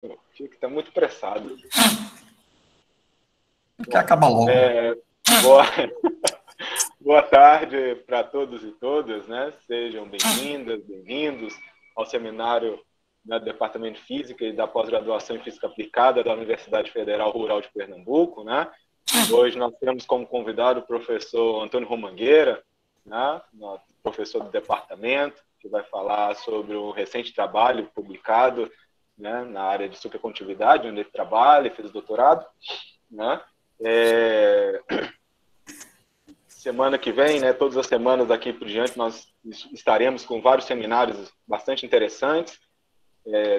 Fica que tá muito pressado. Quer acabar logo. Boa, boa tarde para todos e todas, né? Sejam bem-vindas, bem-vindos ao seminário do Departamento de Física e da Pós-Graduação em Física Aplicada da Universidade Federal Rural de Pernambuco, né? Hoje nós temos como convidado o professor Antônio Romangueira, né? Professor do departamento, que vai falar sobre o recente trabalho publicado, né, na área de supercondutividade, onde ele trabalha e fez doutorado, né? Semana que vem, né, todas as semanas daqui por diante, nós estaremos com vários seminários bastante interessantes.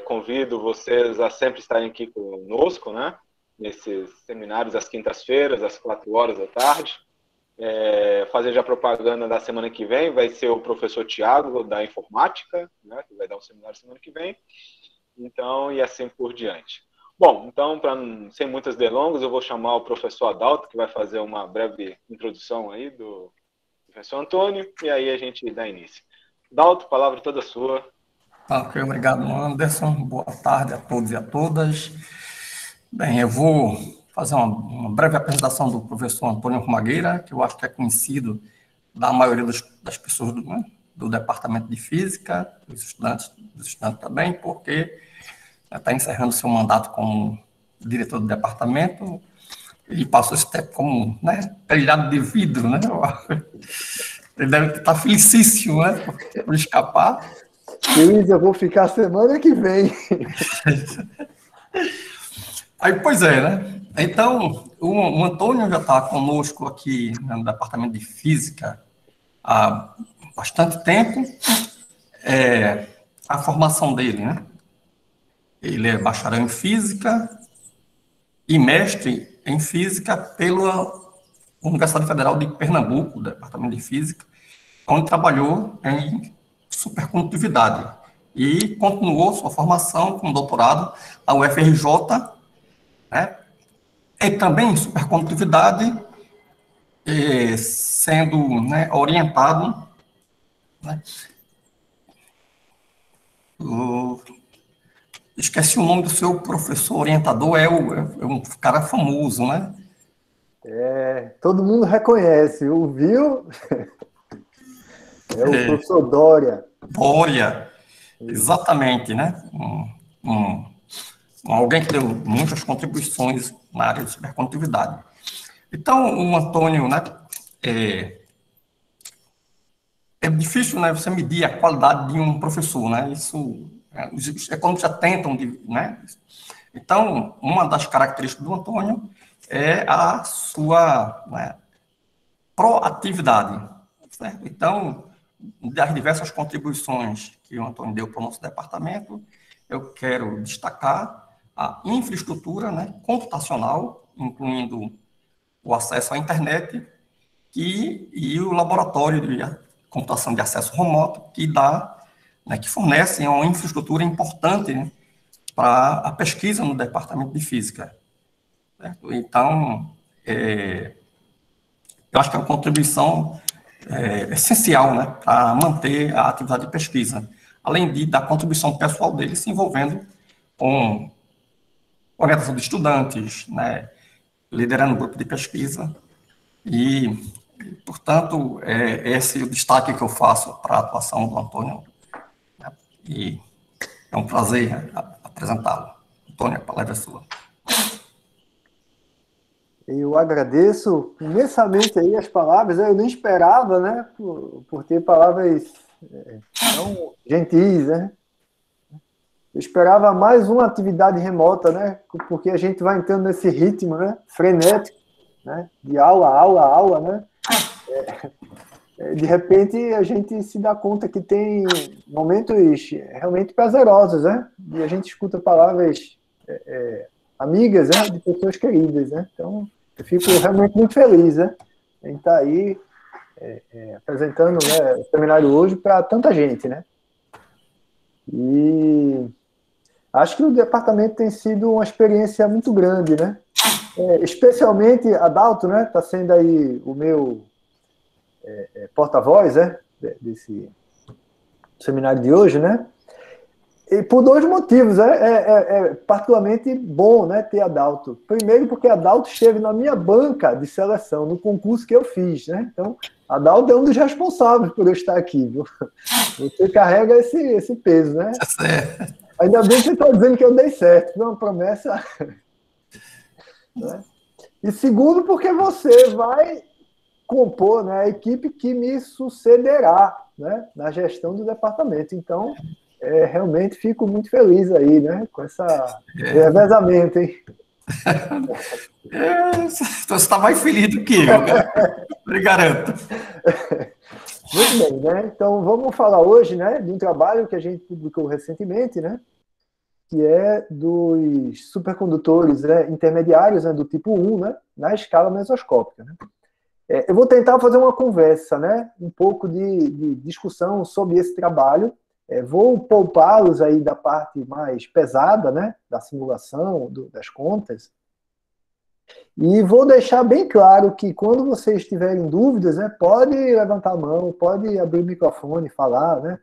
Convido vocês a sempre estarem aqui conosco, né, nesses seminários às quintas-feiras, às 4 horas da tarde. Fazer já propaganda da semana que vem, vai ser o professor Tiago, da Informática, né, que vai dar um seminário semana que vem. Então, e assim por diante. Bom, então, sem muitas delongas, eu vou chamar o professor Adalto, que vai fazer uma breve introdução aí do professor Antônio, e aí a gente dá início. Adalto, palavra toda sua. Ok, obrigado, Anderson. Boa tarde a todos e a todas. Bem, eu vou fazer uma breve apresentação do professor Antônio Romagueira, que eu acho que é conhecido da maioria das pessoas do Departamento de Física, dos estudantes também, porque está encerrando seu mandato como diretor do departamento e passou esse tempo como, né, telhado de vidro, né? Ele deve estar felicíssimo, né, por escapar. Feliz, eu vou ficar semana que vem. Aí, pois é, né? Então, o Antônio já está conosco aqui no Departamento de Física há bastante tempo. A formação dele, né? Ele é bacharel em Física e mestre em Física pela Universidade Federal de Pernambuco, Departamento de Física, onde trabalhou em supercondutividade e continuou sua formação com doutorado na UFRJ, né? E também em supercondutividade, sendo, né, orientado, né? Esqueci o nome do seu professor orientador, é um cara famoso, né? Todo mundo reconhece, ouviu? É o professor Dória. Dória, exatamente, né? Alguém que deu muitas contribuições na área de supercondutividade. Então, o Antônio, né, é difícil, né, você medir a qualidade de um professor, né? Isso, os economistas já tentam, né? Então, uma das características do Antônio é a sua, né, proatividade, certo? Então, das diversas contribuições que o Antônio deu para o nosso departamento, eu quero destacar a infraestrutura, né, computacional, incluindo o acesso à internet e o laboratório de computação de acesso remoto, que dá, né, que fornecem uma infraestrutura importante, né, para a pesquisa no departamento de física. Certo? Então, eu acho que é uma contribuição essencial, né, para manter a atividade de pesquisa, além da contribuição pessoal dele se envolvendo com orientação de estudantes, né, liderando um grupo de pesquisa e, portanto, esse é o destaque que eu faço para a atuação do Antônio, né, e é um prazer apresentá-lo. Antônio, a palavra é sua. Eu agradeço imensamente aí as palavras, eu nem esperava, né, por ter palavras tão gentis, né? Eu esperava mais uma atividade remota, né, porque a gente vai entrando nesse ritmo, né, frenético, né, de aula, né? De repente a gente se dá conta que tem momentos realmente prazerosos, né? E a gente escuta palavras amigas, né? De pessoas queridas, né? Então eu fico realmente muito feliz, né? Em estar aí apresentando, né, o seminário hoje para tanta gente, né? E acho que o departamento tem sido uma experiência muito grande, né? Especialmente Adalto, né? Está sendo aí o meu porta-voz, né, desse seminário de hoje, né? E por dois motivos, é particularmente bom, né, ter Adalto. Primeiro, porque Adalto esteve na minha banca de seleção, no concurso que eu fiz, né? Então, Adalto é um dos responsáveis por eu estar aqui, viu? Você carrega esse peso, né? Certo. Ainda bem que você está dizendo que eu dei certo, foi uma promessa. Né? E segundo, porque você vai compor, né, a equipe que me sucederá, né, na gestão do departamento. Então, realmente fico muito feliz aí, né, com esse revezamento, hein? Você está mais feliz do que eu, cara. Eu lhe garanto. Muito bem, né? Então, vamos falar hoje, né, de um trabalho que a gente publicou recentemente, né, que é dos supercondutores, né, intermediários, né, do tipo 1, né, na escala mesoscópica, né? Eu vou tentar fazer uma conversa, né, um pouco de discussão sobre esse trabalho. Vou poupá-los aí da parte mais pesada, né, da simulação, das contas. E vou deixar bem claro que quando vocês tiverem dúvidas, né, pode levantar a mão, pode abrir o microfone, falar, né?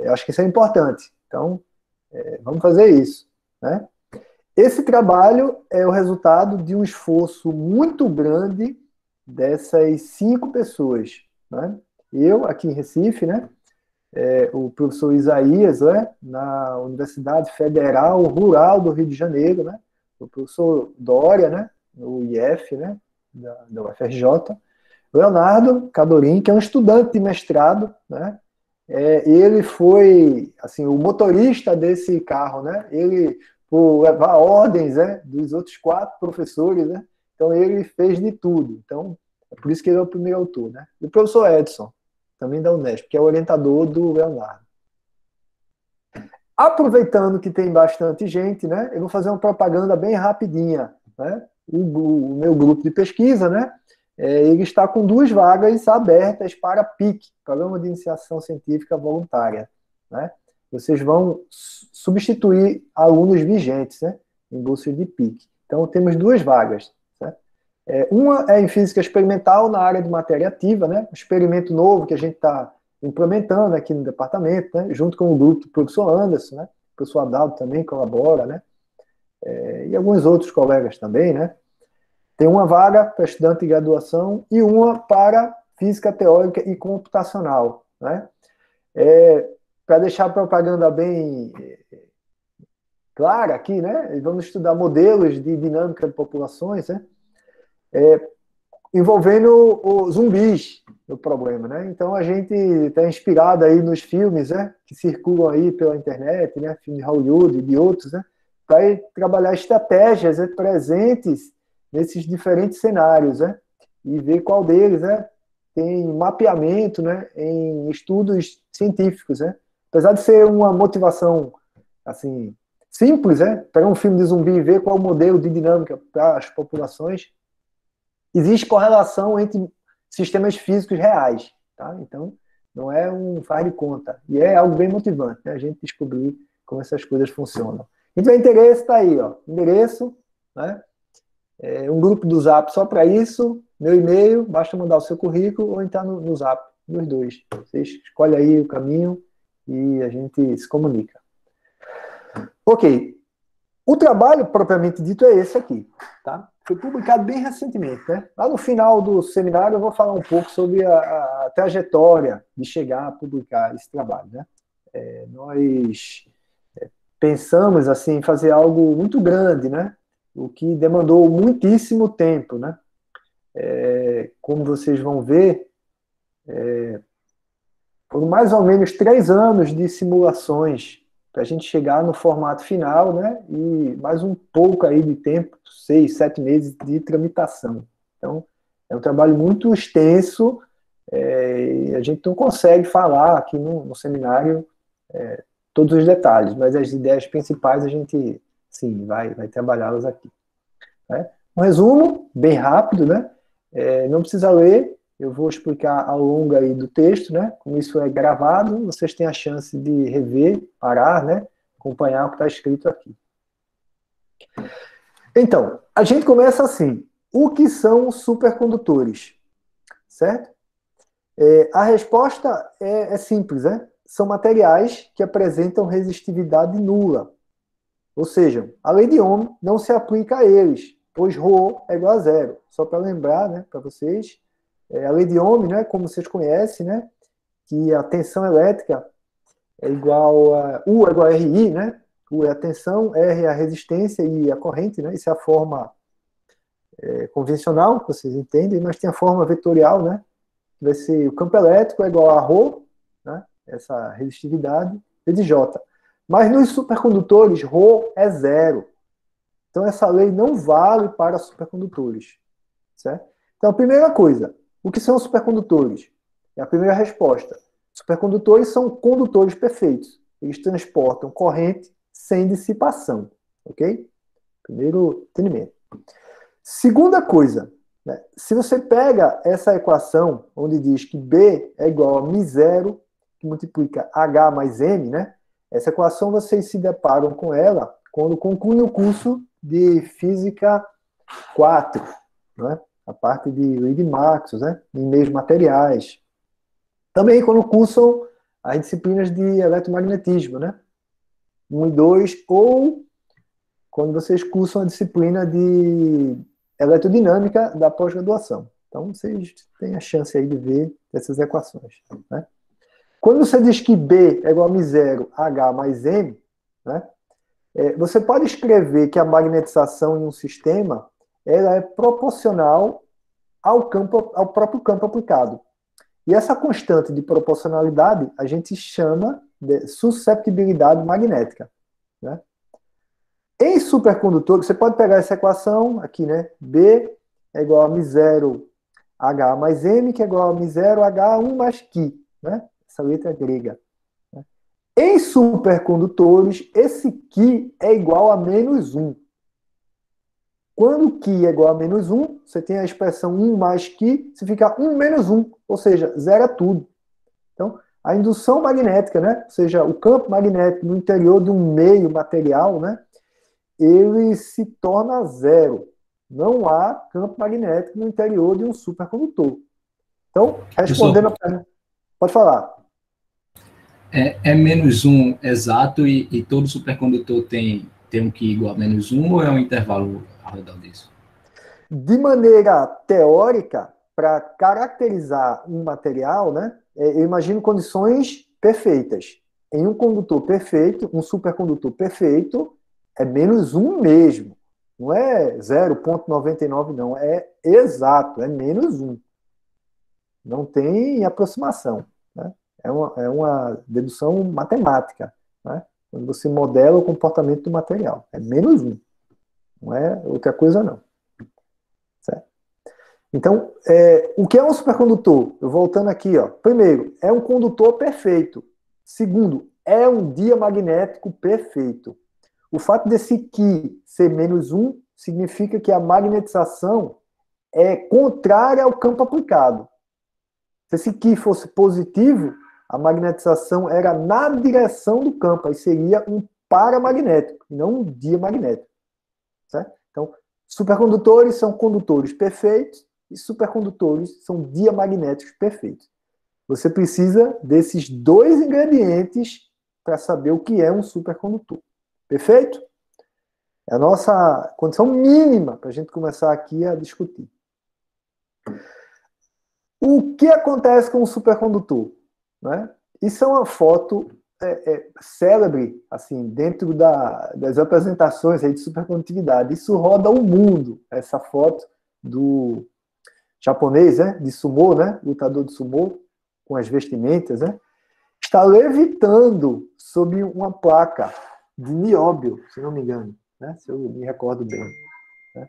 Eu acho que isso é importante. Então, vamos fazer isso, né? Esse trabalho é o resultado de um esforço muito grande dessas 5 pessoas, né? Eu, aqui em Recife, né? O professor Isaías, né? Na Universidade Federal Rural do Rio de Janeiro, né? O professor Dória, né? No IF, né? Da UFRJ. Leonardo Cadorim, que é um estudante de mestrado, né? Ele foi, assim, o motorista desse carro, né? Ele, por levar ordens, né, dos outros 4 professores, né? Então ele fez de tudo. Então, é por isso que ele é o primeiro autor, né? E o professor Edson, também da Unesp, que é o orientador do Leonardo. Aproveitando que tem bastante gente, né? Eu vou fazer uma propaganda bem rapidinha, né? O meu grupo de pesquisa, né? Ele está com 2 vagas abertas para PIC, Programa de Iniciação Científica Voluntária, né? Vocês vão substituir alunos vigentes, né, em bolsa de PIC. Então, temos 2 vagas. Né? Uma é em Física Experimental, na área de matéria ativa, né, um experimento novo que a gente está implementando aqui no departamento, né, junto com o grupo do professor Anderson, né, o professor Adalto também colabora, né, e alguns outros colegas também, né. Tem uma vaga para estudante de graduação e uma para Física Teórica e Computacional, né. Para deixar a propaganda bem clara aqui, né? Vamos estudar modelos de dinâmica de populações, né? Envolvendo os zumbis no problema, né? Então a gente está inspirado aí nos filmes, né? Que circulam aí pela internet, né? Filme de Hollywood e de outros, né? Para trabalhar estratégias, né, presentes nesses diferentes cenários, né? E ver qual deles, né? Tem mapeamento, né? Em estudos científicos, né? Apesar de ser uma motivação, assim, simples, né? Pegar um filme de zumbi e ver qual o modelo de dinâmica para as populações, existe correlação entre sistemas físicos reais, tá? Então, não é um faz de conta. E é algo bem motivante, né? A gente descobrir como essas coisas funcionam. Então, o interesse está aí, ó. Endereço, né? Um grupo do Zap só para isso, meu e-mail, basta mandar o seu currículo ou entrar no Zap, nos 2. Você escolhe aí o caminho e a gente se comunica. Ok. O trabalho, propriamente dito, é esse aqui, tá? Foi publicado bem recentemente, né? Lá no final do seminário eu vou falar um pouco sobre a trajetória de chegar a publicar esse trabalho, né? Nós pensamos, assim, em fazer algo muito grande, né? O que demandou muitíssimo tempo, né? Como vocês vão ver, foram mais ou menos 3 anos de simulações para a gente chegar no formato final, né? E mais um pouco aí de tempo, 6, 7 meses de tramitação. Então, é um trabalho muito extenso, e a gente não consegue falar aqui no seminário todos os detalhes, mas as ideias principais a gente, sim, vai trabalhá-las aqui. Né? Um resumo bem rápido, né? Não precisa ler, eu vou explicar ao longo aí do texto, né? Como isso é gravado, vocês têm a chance de rever, parar, né? Acompanhar o que está escrito aqui. Então, a gente começa assim. O que são supercondutores? Certo? A resposta é simples, né? são materiais que apresentam resistividade nula. Ou seja, a lei de Ohm não se aplica a eles, pois ρ é igual a zero. Só para lembrar, né, para vocês, a lei de Ohm, né, como vocês conhecem, né, que a tensão elétrica é igual a U é igual a RI, né? U é a tensão, R é a resistência e a corrente, né? Isso é a forma convencional, que vocês entendem, mas tem a forma vetorial, né? Que vai ser o campo elétrico é igual a ρ, né? Essa resistividade, vezes J. Mas nos supercondutores, ρ é zero. Então essa lei não vale para supercondutores, certo? Então a primeira coisa, o que são supercondutores? É a primeira resposta. Supercondutores são condutores perfeitos. Eles transportam corrente sem dissipação, ok? Primeiro entendimento. Segunda coisa, né? Se você pega essa equação, onde diz que B é igual a μ0, que multiplica H mais M, né? Essa equação vocês se deparam com ela quando concluem o curso de Física 4, né? A parte de Reed-Maxwell, né? Em meios materiais. Também quando cursam as disciplinas de eletromagnetismo, né? 1 e 2, ou quando vocês cursam a disciplina de eletrodinâmica da pós-graduação. Então, vocês têm a chance aí de ver essas equações, né? Quando você diz que B é igual a μ0, H mais M, né? Você pode escrever que a magnetização em um sistema ela é proporcional ao próprio campo aplicado. E essa constante de proporcionalidade a gente chama de susceptibilidade magnética, né? Em supercondutores, você pode pegar essa equação aqui, né? B é igual a μ0 H mais M, que é igual a μ0 H1 mais Q, né? Essa letra grega. Né? Em supercondutores, esse Q é igual a -1. Quando Q é igual a -1, você tem a expressão 1 mais Q, você fica 1 menos 1, ou seja, zera tudo. Então, a indução magnética, né? Ou seja, o campo magnético no interior de um meio material, né? Ele se torna zero. Não há campo magnético no interior de um supercondutor. Então, respondendo a pergunta, pode falar. É -1 exato e todo supercondutor tem um Q igual a -1 ou é um intervalo ao redor disso? De maneira teórica, para caracterizar um material, né, eu imagino condições perfeitas. Em um condutor perfeito, um supercondutor perfeito, é -1 mesmo. Não é 0,99, não. É exato, é -1. Não tem aproximação, né? É uma dedução matemática, né? Quando você modela o comportamento do material. É -1. Não é outra coisa, não. Certo? Então, o que é um supercondutor? Eu voltando aqui, ó. Primeiro, é um condutor perfeito. Segundo, é um diamagnético perfeito. O fato desse Q ser -1 significa que a magnetização é contrária ao campo aplicado. Se esse Q fosse positivo, a magnetização era na direção do campo, aí seria um paramagnético, e não um diamagnético. Certo? Então, supercondutores são condutores perfeitos e supercondutores são diamagnéticos perfeitos. Você precisa desses dois ingredientes para saber o que é um supercondutor. Perfeito? É a nossa condição mínima para a gente começar aqui a discutir. O que acontece com o supercondutor? Né? Isso é uma foto célebre, assim, dentro das apresentações aí de supercondutividade. Isso roda o mundo, essa foto do japonês, né, de sumô, né, lutador de sumô, com as vestimentas, né, está levitando sob uma placa de nióbio, se não me engano, né, se eu me recordo bem. Né.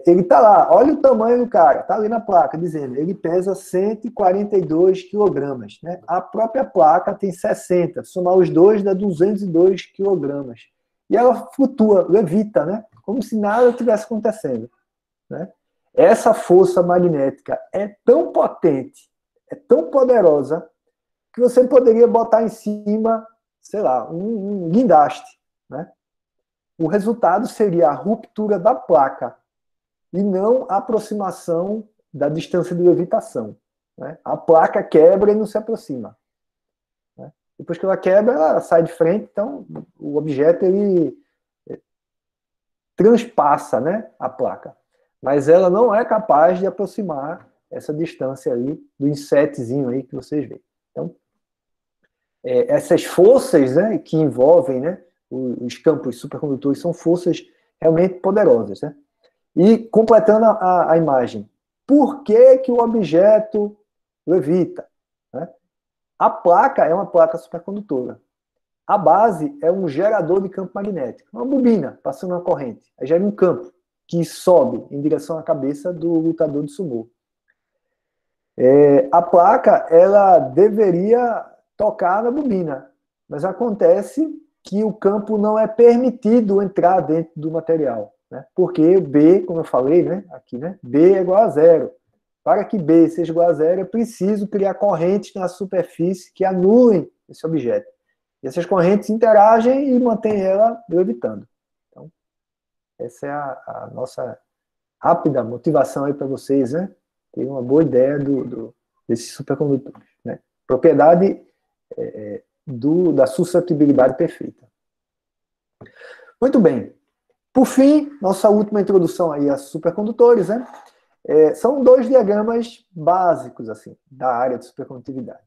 Ele está lá, olha o tamanho do cara, está ali na placa, dizendo, ele pesa 142 quilogramas. Né? A própria placa tem 60, somar os dois dá 202 quilogramas. E ela flutua, levita, né? Como se nada estivesse acontecendo. Né? Essa força magnética é tão potente, é tão poderosa, que você poderia botar em cima, sei lá, um guindaste, né? O resultado seria a ruptura da placa e não a aproximação da distância de levitação. Né? A placa quebra e não se aproxima. Depois que ela quebra, ela sai de frente, então o objeto ele transpassa, né, a placa. Mas ela não é capaz de aproximar essa distância aí do insetzinho aí que vocês veem. Então, essas forças, né, que envolvem, né, os campos supercondutores são forças realmente poderosas, né? E completando a imagem, por que que o objeto levita? Né? A placa é uma placa supercondutora. A base é um gerador de campo magnético, uma bobina passando uma corrente. Aí gera um campo que sobe em direção à cabeça do lutador de sumô. A placa, ela deveria tocar na bobina, mas acontece que o campo não é permitido entrar dentro do material, né? Porque B, como eu falei, né, aqui, né, B é igual a zero. Para que B seja igual a zero, é preciso criar correntes na superfície que anulem esse objeto. E essas correntes interagem e mantêm ela levitando. Então, essa é a nossa rápida motivação aí para vocês, né? Ter uma boa ideia desses supercondutores, né? Propriedade da suscetibilidade perfeita. Muito bem. Por fim, nossa última introdução aí a supercondutores, né? São dois diagramas básicos assim da área de supercondutividade.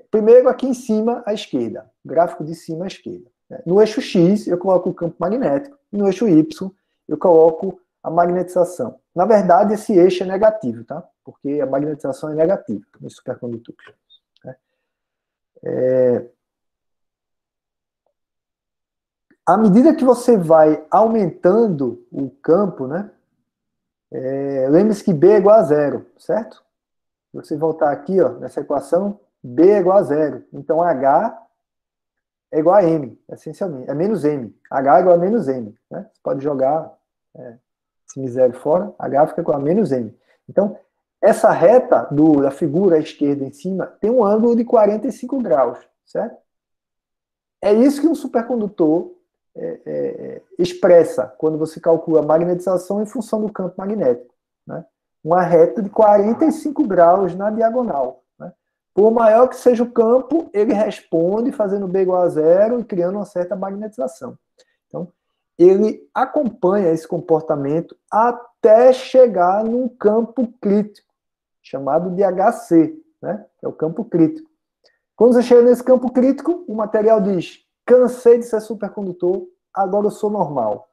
Primeiro, aqui em cima, à esquerda, gráfico de cima à esquerda. No eixo X, eu coloco o campo magnético, e no eixo Y, eu coloco a magnetização. Na verdade, esse eixo é negativo, tá? Porque a magnetização é negativa nos supercondutores. À medida que você vai aumentando o campo, né? Lembre-se que B é igual a zero, certo? Se você voltar aqui, ó, nessa equação, B é igual a zero. Então, H é igual a M, essencialmente. É menos M. H é igual a menos M. Né? Você pode jogar esse misério fora. H fica igual a menos M. Então, essa reta da figura à esquerda em cima tem um ângulo de 45 graus, certo? É isso que um supercondutor expressa quando você calcula a magnetização em função do campo magnético. Né? Uma reta de 45 graus na diagonal. Né? Por maior que seja o campo, ele responde fazendo B igual a zero e criando uma certa magnetização. Então, ele acompanha esse comportamento até chegar num campo crítico, chamado de HC, né? Que é o campo crítico. Quando você chega nesse campo crítico, o material diz: cansei de ser supercondutor, agora eu sou normal.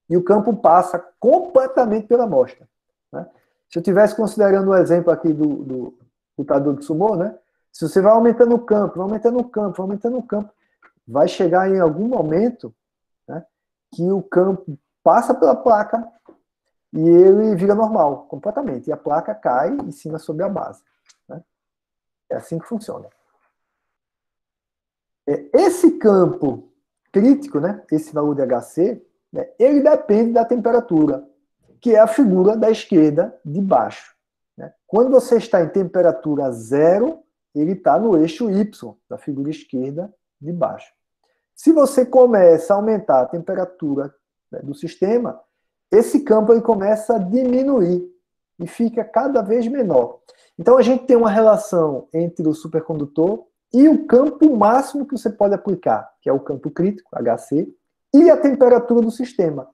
E o campo passa completamente pela amostra. Né? Se eu estivesse considerando o exemplo aqui do lutador de sumô, né? Se você vai aumentando o campo, vai aumentando o campo, vai aumentando o campo, vai chegar em algum momento, né, que o campo passa pela placa e ele vira normal, completamente. E a placa cai em cima sobre a base. Né? É assim que funciona. Esse campo crítico, né, esse valor de HC, né, ele depende da temperatura, que é a figura da esquerda de baixo. Né? Quando você está em temperatura zero, ele está no eixo Y, da figura esquerda de baixo. Se você começa a aumentar a temperatura, né, do sistema, esse campo ele começa a diminuir e fica cada vez menor. Então a gente tem uma relação entre o supercondutor e o campo máximo que você pode aplicar, que é o campo crítico, HC, e a temperatura do sistema.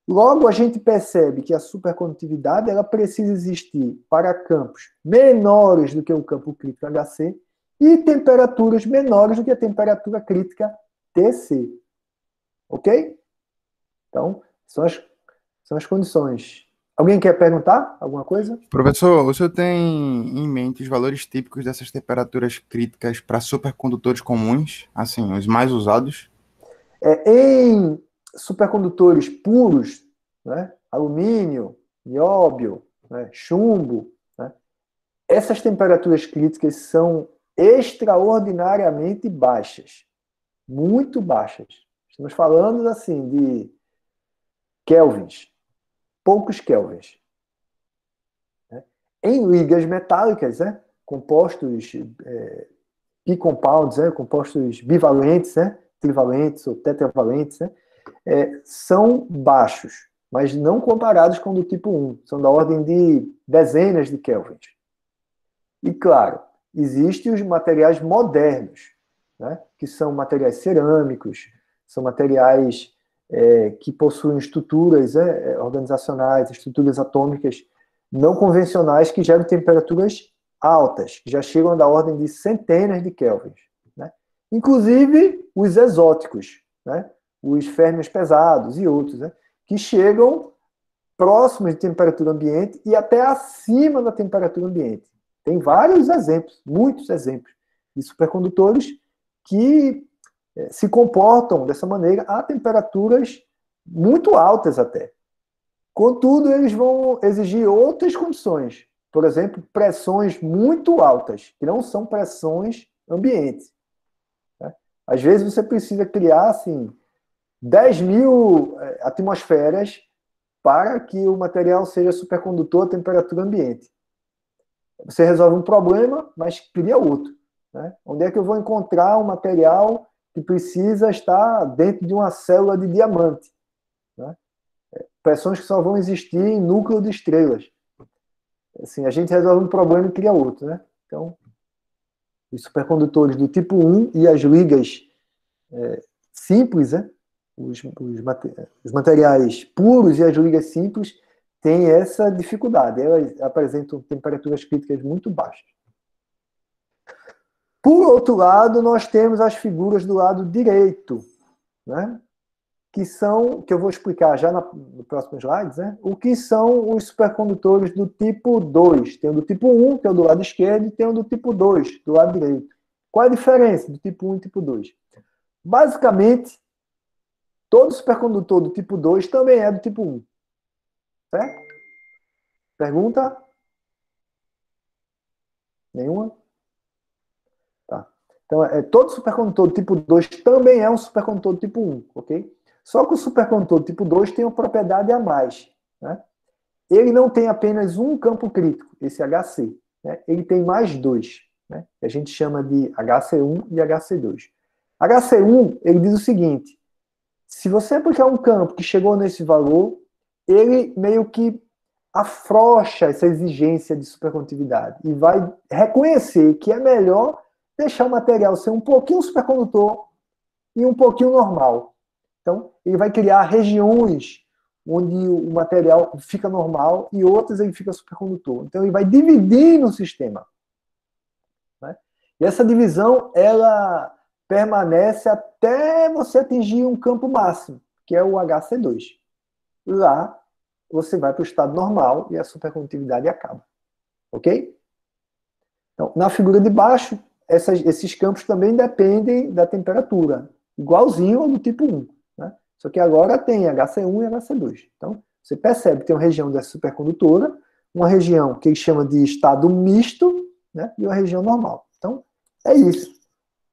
Logo, a gente percebe que a supercondutividade ela precisa existir para campos menores do que o campo crítico HC e temperaturas menores do que a temperatura crítica TC. Ok? Então, são as condições. Alguém quer perguntar alguma coisa? Professor, o senhor tem em mente os valores típicos dessas temperaturas críticas para supercondutores comuns, assim, os mais usados? Em supercondutores puros, né, alumínio, nióbio, né, chumbo, né, essas temperaturas críticas são extraordinariamente baixas, muito baixas. Estamos falando assim de kelvins, poucos kelvins. Né. Em ligas metálicas, né, compostos bicompounds, né, compostos bivalentes, né, trivalentes ou tetravalentes, né, são baixos, mas não comparados com o do tipo 1. São da ordem de dezenas de kelvins. E, claro, existem os materiais modernos, né? Que são materiais cerâmicos, são materiais que possuem estruturas organizacionais, estruturas atômicas não convencionais que geram temperaturas altas, que já chegam da ordem de centenas de kelvins, né? Inclusive os exóticos, né? Os férmions pesados e outros, né? Que chegam próximos de temperatura ambiente e até acima da temperatura ambiente. Tem vários exemplos, muitos exemplos, de supercondutores que se comportam dessa maneira a temperaturas muito altas até. Contudo, eles vão exigir outras condições. Por exemplo, pressões muito altas, que não são pressões ambientes, né? Às vezes você precisa criar assim, 10.000 atmosferas para que o material seja supercondutor à temperatura ambiente. Você resolve um problema, mas cria outro, né? Onde é que eu vou encontrar um material que precisa estar dentro de uma célula de diamante, né? Pressões que só vão existir em núcleo de estrelas. Assim, a gente resolve um problema e cria outro, né? Então, os supercondutores do tipo 1 e as ligas simples, né? Os materiais puros e as ligas simples têm essa dificuldade. Elas apresentam temperaturas críticas muito baixas. Por outro lado, nós temos as figuras do lado direito, né? Que eu vou explicar já no próximo slide, né? O que são os supercondutores do tipo 2. Tem o do tipo 1, que é o do lado esquerdo, e tem o do tipo 2, do lado direito. Qual é a diferença do tipo 1 e tipo 2? Basicamente, todo supercondutor do tipo 2 também é do tipo 1. Certo? Pergunta? Nenhuma? Tá. Então, todo supercondutor do tipo 2 também é um supercondutor do tipo 1, ok? Só que o supercondutor do tipo 2 tem uma propriedade a mais, né? Ele não tem apenas um campo crítico, esse HC, né? Ele tem mais dois, né? Que a gente chama de HC1 e HC2. HC1, ele diz o seguinte: se você aplicar um campo que chegou nesse valor, ele meio que afrouxa essa exigência de supercondutividade e vai reconhecer que é melhor deixar o material ser um pouquinho supercondutor e um pouquinho normal. Então, ele vai criar regiões onde o material fica normal e outras ele fica supercondutor. Então, ele vai dividir no sistema, né? E essa divisão, ela permanece até você atingir um campo máximo, que é o HC2. Lá, você vai para o estado normal e a supercondutividade acaba. Ok? Então, na figura de baixo, esses campos também dependem da temperatura, igualzinho ao do tipo 1. Né? Só que agora tem HC1 e HC2. Então, você percebe que tem uma região dessa supercondutora, uma região que ele chama de estado misto, né? E uma região normal. Então, é isso,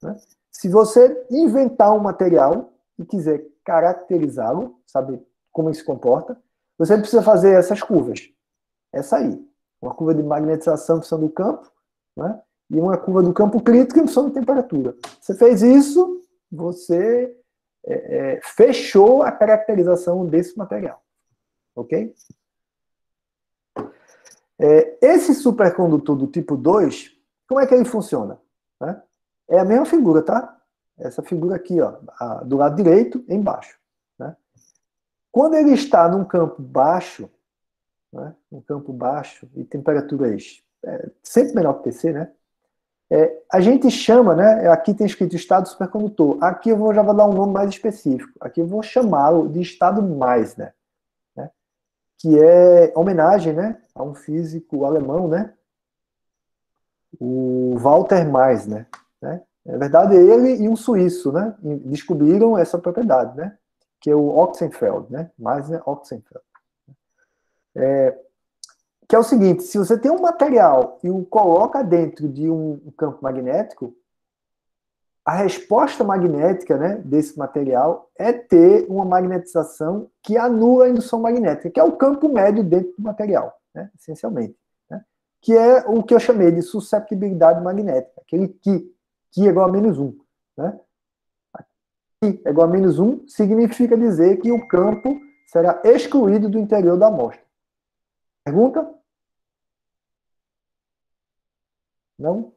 né? Se você inventar um material e quiser caracterizá-lo, saber como ele se comporta, você precisa fazer essas curvas. Essa aí. Uma curva de magnetização em função do campo, né? E uma curva do campo crítico em função da temperatura. Você fez isso, você fechou a caracterização desse material. Ok? Esse supercondutor do tipo 2, como é que ele funciona? Né? É a mesma figura, tá? Essa figura aqui, ó, do lado direito, embaixo. Né? Quando ele está num campo baixo, né? Um campo baixo e temperaturas sempre menor que TC, né? A gente chama, né? Aqui tem escrito estado supercondutor. Aqui eu já vou dar um nome mais específico. Aqui eu vou chamá-lo de estado Meissner, né? Que é homenagem, né, a um físico alemão, né? O Walter Meissner, né? Na verdade, ele e um suíço, né, descobriram essa propriedade, né? Que é o Oxenfeld, né? Meissner-Oxenfeld. Que é o seguinte: se você tem um material e o coloca dentro de um campo magnético, a resposta magnética, né, desse material é ter uma magnetização que anula a indução magnética, que é o campo médio dentro do material, né, essencialmente. Né, que é o que eu chamei de susceptibilidade magnética, aquele que é igual a -1. Né. Q é igual a -1 significa dizer que o campo será excluído do interior da amostra. Pergunta? Não?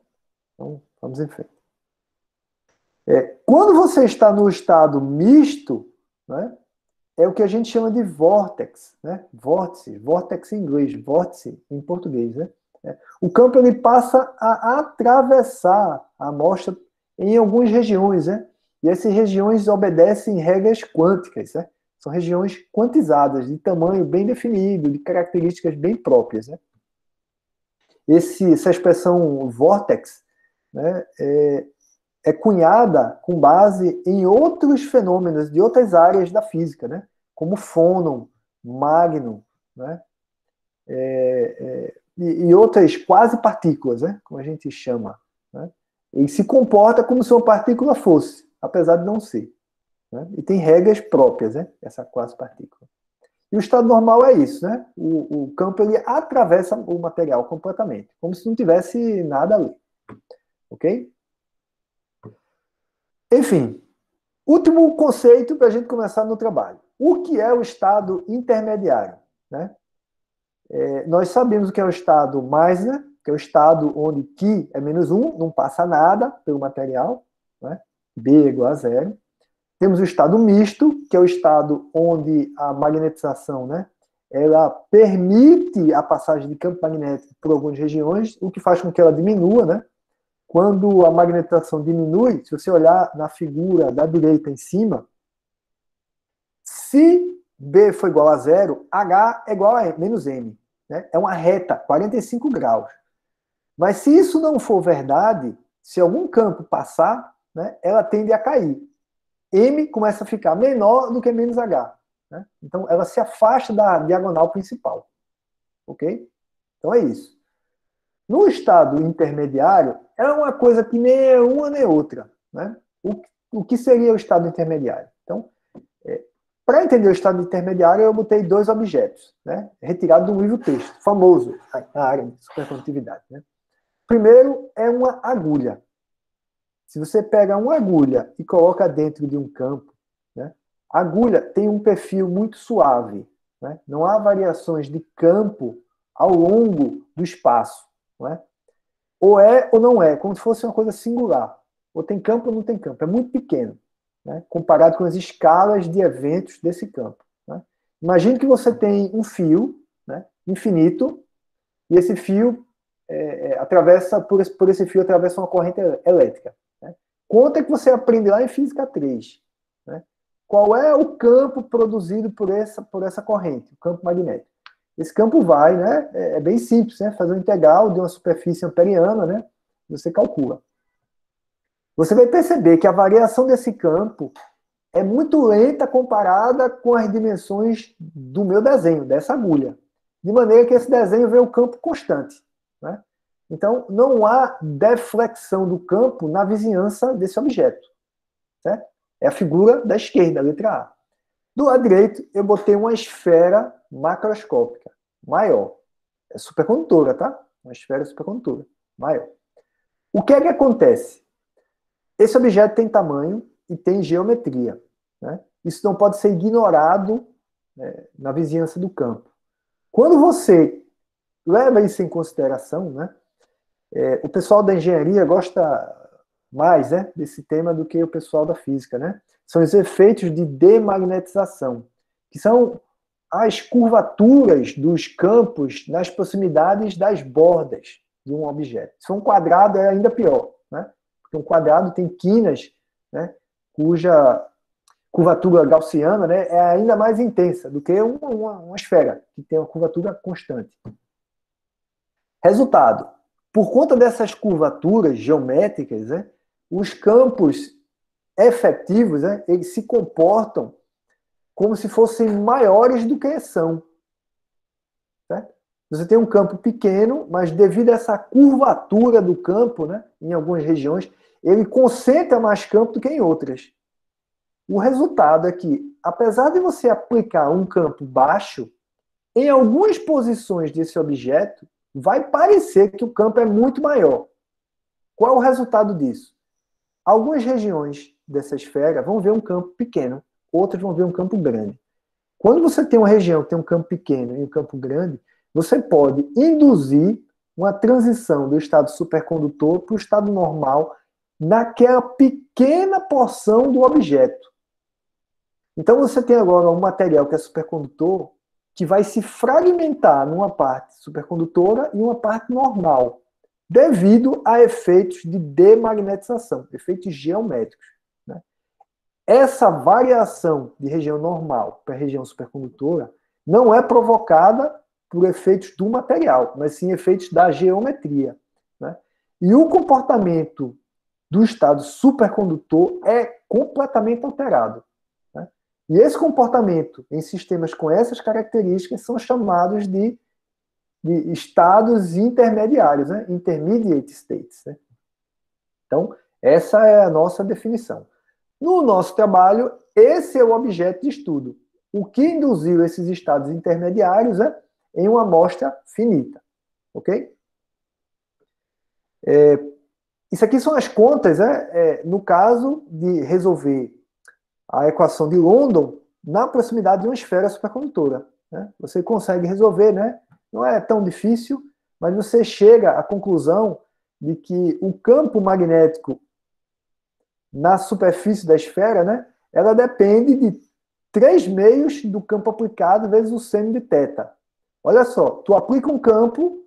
Então, vamos em frente. Quando você está no estado misto, né, é o que a gente chama de vórtex, né? Vórtice, vórtex em inglês, vórtice em português, né? O campo ele passa a atravessar a amostra em algumas regiões, né? E essas regiões obedecem regras quânticas, né? São regiões quantizadas, de tamanho bem definido, de características bem próprias, né? Essa expressão vórtex, né, é cunhada com base em outros fenômenos de outras áreas da física, né? Como fônon, magnum, né? E outras quase partículas, né? Como a gente chama, né? E se comporta como se uma partícula fosse, apesar de não ser, né? E tem regras próprias, né? Essa quase partícula. E o estado normal é isso, né? O campo ele atravessa o material completamente, como se não tivesse nada ali, ok? Enfim, último conceito para a gente começar no trabalho. O que é o estado intermediário, né? Nós sabemos o que é o estado Meissner, que é o estado onde Q é -1, não passa nada pelo material, né? B é igual a 0. Temos o estado misto, que é o estado onde a magnetização, né, ela permite a passagem de campo magnético por algumas regiões, o que faz com que ela diminua, né? Quando a magnetização diminui, se você olhar na figura da direita em cima, se B for igual a 0, H é igual a -M. Né? É uma reta, 45 graus. Mas se isso não for verdade, se algum campo passar, né, ela tende a cair. M começa a ficar menor do que -H. Né? Então, ela se afasta da diagonal principal. Ok? Então, é isso. No estado intermediário, é uma coisa que nem é uma nem outra. Né? O que seria o estado intermediário? Então, para entender o estado intermediário, eu botei 2 objetos, né? Retirados do livro texto, famoso na área de supercondutividade. Né? Primeiro é uma agulha. Se você pega uma agulha e coloca dentro de um campo, né? A agulha tem um perfil muito suave. Né? Não há variações de campo ao longo do espaço. Não é? Ou é ou não é, como se fosse uma coisa singular. Ou tem campo ou não tem campo. É muito pequeno, né? Comparado com as escalas de eventos desse campo. Né? Imagine que você tem um fio, né, infinito, e esse fio atravessa, por esse fio atravessa uma corrente elétrica. Né? Quanto é que você aprende lá em Física 3? Né? Qual é o campo produzido por essa corrente, o campo magnético? Esse campo vai, né? É bem simples, né? Fazer um integral de uma superfície amperiana, né? Você calcula. Você vai perceber que a variação desse campo é muito lenta comparada com as dimensões do meu desenho, dessa agulha. De maneira que esse desenho vê o campo constante. Né? Então, não há deflexão do campo na vizinhança desse objeto. Certo? É a figura da esquerda, a letra A. Do lado direito, eu botei uma esfera macroscópica, maior. É supercondutora, tá? Uma esfera supercondutora, maior. O que é que acontece? Esse objeto tem tamanho e tem geometria. Né? Isso não pode ser ignorado, né, na vizinhança do campo. Quando você leva isso em consideração, né, o pessoal da engenharia gosta mais, né, desse tema do que o pessoal da física. Né? São os efeitos de demagnetização, que são as curvaturas dos campos nas proximidades das bordas de um objeto. Se for um quadrado, é ainda pior. Né? Porque um quadrado tem quinas, né, cuja curvatura gaussiana, né, é ainda mais intensa do que uma esfera, que tem uma curvatura constante. Resultado, por conta dessas curvaturas geométricas, né, os campos efetivos, né, eles se comportam como se fossem maiores do que são. Certo? Você tem um campo pequeno, mas devido a essa curvatura do campo, né, em algumas regiões, ele concentra mais campo do que em outras. O resultado é que, apesar de você aplicar um campo baixo, em algumas posições desse objeto, vai parecer que o campo é muito maior. Qual é o resultado disso? Algumas regiões dessa esfera vão ver um campo pequeno, outras vão ver um campo grande. Quando você tem uma região que tem um campo pequeno e um campo grande, você pode induzir uma transição do estado supercondutor para o estado normal naquela pequena porção do objeto. Então você tem agora um material que é supercondutor que vai se fragmentar numa parte supercondutora e uma parte normal, devido a efeitos de demagnetização, efeitos geométricos. Né? Essa variação de região normal para a região supercondutora não é provocada por efeitos do material, mas sim efeitos da geometria. Né? E o comportamento do estado supercondutor é completamente alterado. Né? E esse comportamento em sistemas com essas características são chamados de estados intermediários, né? Intermediate states. Né? Então, essa é a nossa definição. No nosso trabalho, esse é o objeto de estudo. O que induziu esses estados intermediários em uma amostra finita. Ok? Isso aqui são as contas, no caso de resolver a equação de London na proximidade de uma esfera supercondutora. Né? Você consegue resolver, né? Não é tão difícil, mas você chega à conclusão de que o campo magnético na superfície da esfera, né, ela depende de 3 meios do campo aplicado vezes o seno de θ. Olha só, tu aplica um campo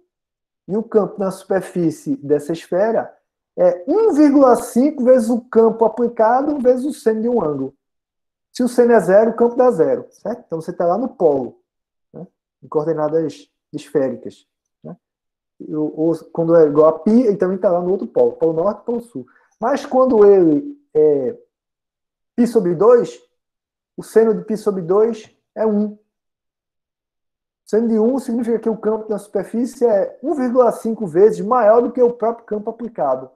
e o campo na superfície dessa esfera é 1,5 vezes o campo aplicado vezes o seno de um ângulo. Se o seno é 0, o campo dá 0, certo? Então você está lá no polo, né, em coordenadas esféricas. Né? Ou quando é igual a π, ele também está lá no outro polo, polo norte e polo sul. Mas quando ele é π sobre 2, o seno de π sobre 2 é 1. Seno de 1 significa que o campo na superfície é 1,5 vezes maior do que o próprio campo aplicado.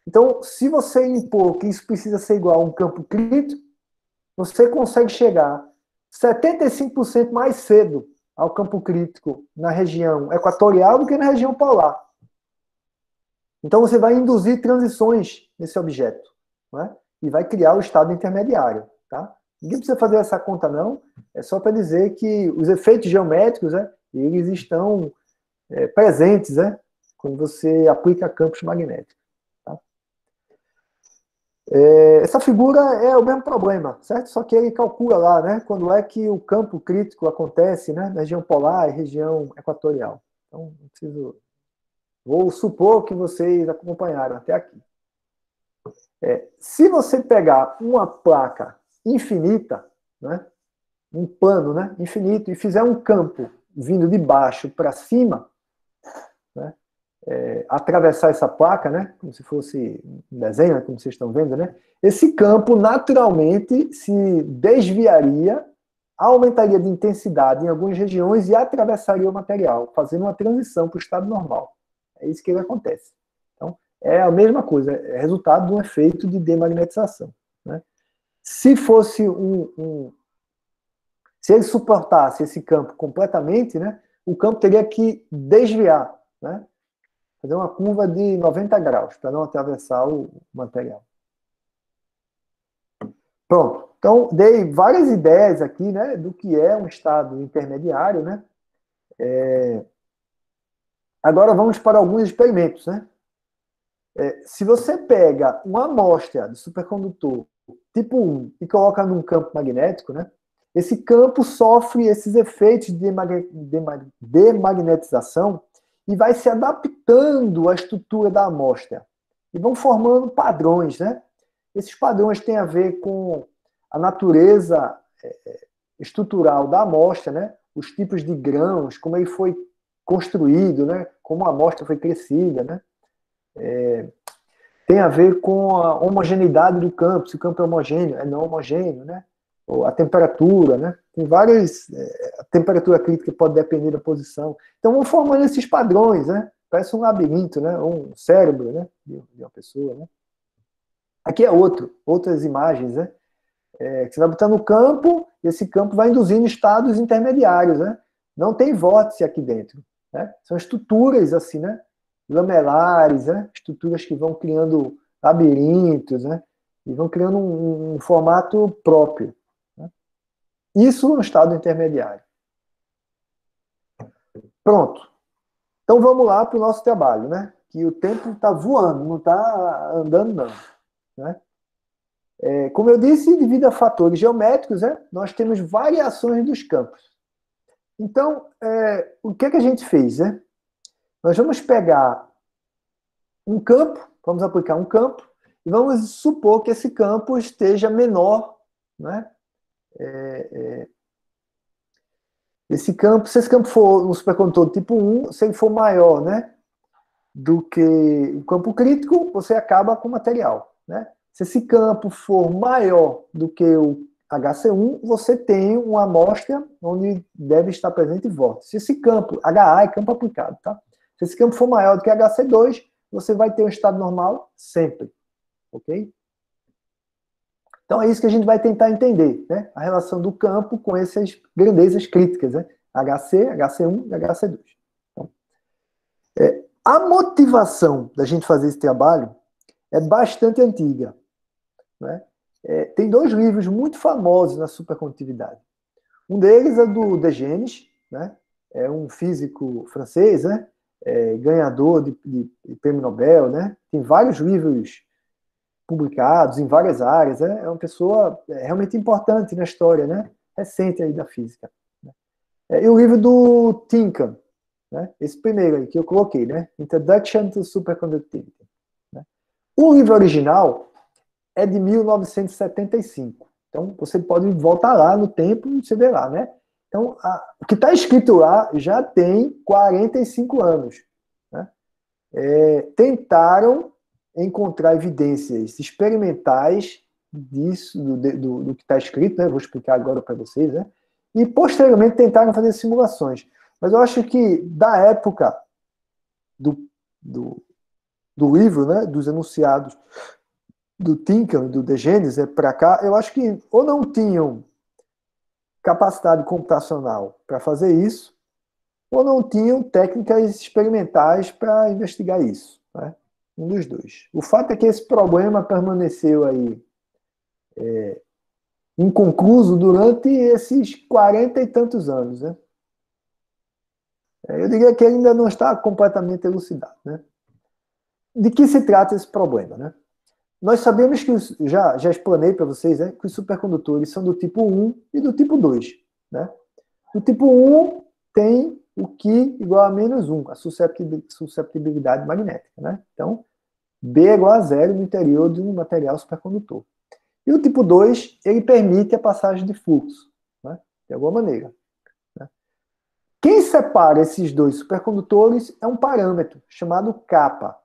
Então, se você impor que isso precisa ser igual a um campo crítico, você consegue chegar 75% mais cedo ao campo crítico na região equatorial do que na região polar. Então você vai induzir transições nesse objeto, né? E vai criar o estado intermediário. Tá? Ninguém precisa fazer essa conta, não. É só para dizer que os efeitos geométricos, né, eles estão presentes, né, quando você aplica campos magnéticos. Tá? Essa figura é o mesmo problema, certo? Só que ele calcula lá, né, quando é que o campo crítico acontece, né, na região polar e região equatorial. Então, não preciso... Vou supor que vocês acompanharam até aqui. Se você pegar uma placa infinita, né, um plano, né, infinito, e fizer um campo vindo de baixo para cima, né, atravessar essa placa, né, como se fosse um desenho, né, como vocês estão vendo, né, esse campo naturalmente se desviaria, aumentaria de intensidade em algumas regiões e atravessaria o material, fazendo uma transição para o estado normal. É isso que acontece. Então, é a mesma coisa, é resultado de um efeito de demagnetização. Né? Se fosse se ele suportasse esse campo completamente, né, o campo teria que desviar, né, fazer uma curva de 90 graus para não atravessar o material. Pronto. Então, dei várias ideias aqui, né, do que é um estado intermediário, né? Agora vamos para alguns experimentos, né? Se você pega uma amostra de supercondutor tipo 1 e coloca num campo magnético, né? Esse campo sofre esses efeitos de demagnetização e vai se adaptando à estrutura da amostra. E vão formando padrões, né? Esses padrões têm a ver com a natureza estrutural da amostra, né? Os tipos de grãos, como ele foi construído, né? Como a amostra foi crescida, né? Tem a ver com a homogeneidade do campo, se o campo é homogêneo, é não homogêneo, né? Ou a temperatura, né? Tem várias... a temperatura crítica pode depender da posição. Então, vão formando esses padrões, né? Parece um labirinto, né? Um cérebro, né? De uma pessoa, né? Aqui é outras imagens, né? Que você vai botar no campo, e esse campo vai induzindo estados intermediários, né? Não tem vórtice aqui dentro, né? São estruturas assim, né? Lamelares, né? Estruturas que vão criando labirintos, né? E vão criando um formato próprio. Né? Isso no estado intermediário. Pronto. Então vamos lá para o nosso trabalho, né? Que o tempo está voando, não está andando, não. Né? Como eu disse, devido a fatores geométricos, né, nós temos variações dos campos. Então, o que a gente fez? Né? Nós vamos pegar um campo, vamos aplicar um campo, e vamos supor que esse campo esteja menor, né? Se esse campo for um supercondutor tipo 1, se ele for maior, né, do que o campo crítico, você acaba com o material. Né? Se esse campo for maior do que o HC1, você tem uma amostra onde deve estar presente vórtice. Se esse campo, HA é campo aplicado, tá? Se esse campo for maior do que HC2, você vai ter um estado normal sempre. Ok? Então é isso que a gente vai tentar entender, né? A relação do campo com essas grandezas críticas, né? HC, HC1 e HC2. Então, a motivação da gente fazer esse trabalho é bastante antiga. Né? Tem 2 livros muito famosos na supercondutividade. Um deles é do De Gennes, né? É um físico francês, né? Ganhador de prêmio Nobel, né? Tem vários livros publicados em várias áreas, né? É uma pessoa realmente importante na história, né? Recente aí da física. E o livro do Tinkham, né? Esse primeiro aí que eu coloquei, né? Introduction to Superconductivity. Né? O livro original é de 1975. Então, você pode voltar lá no tempo e você vê lá, né? Então, o que está escrito lá já tem 45 anos. Né? Tentaram encontrar evidências experimentais disso, do que está escrito, né? Vou explicar agora para vocês, né? E, posteriormente, tentaram fazer simulações. Mas eu acho que, da época do livro, né? Dos enunciados do Tinkham e do De Gennes para cá, eu acho que ou não tinham capacidade computacional para fazer isso, ou não tinham técnicas experimentais para investigar isso. Né? Um dos dois. O fato é que esse problema permaneceu aí inconcluso durante esses 40 e tantos anos. Né? Eu diria que ele ainda não está completamente elucidado. Né? De que se trata esse problema? Né? Nós sabemos que, já explanei para vocês, né, que os supercondutores são do tipo 1 e do tipo 2. Né? O tipo 1 tem o Q igual a menos 1, a susceptibilidade magnética. Né? Então, B é igual a 0 no interior de um material supercondutor. E o tipo 2, ele permite a passagem de fluxo, né? De alguma maneira. Né? Quem separa esses 2 supercondutores é um parâmetro chamado kappa.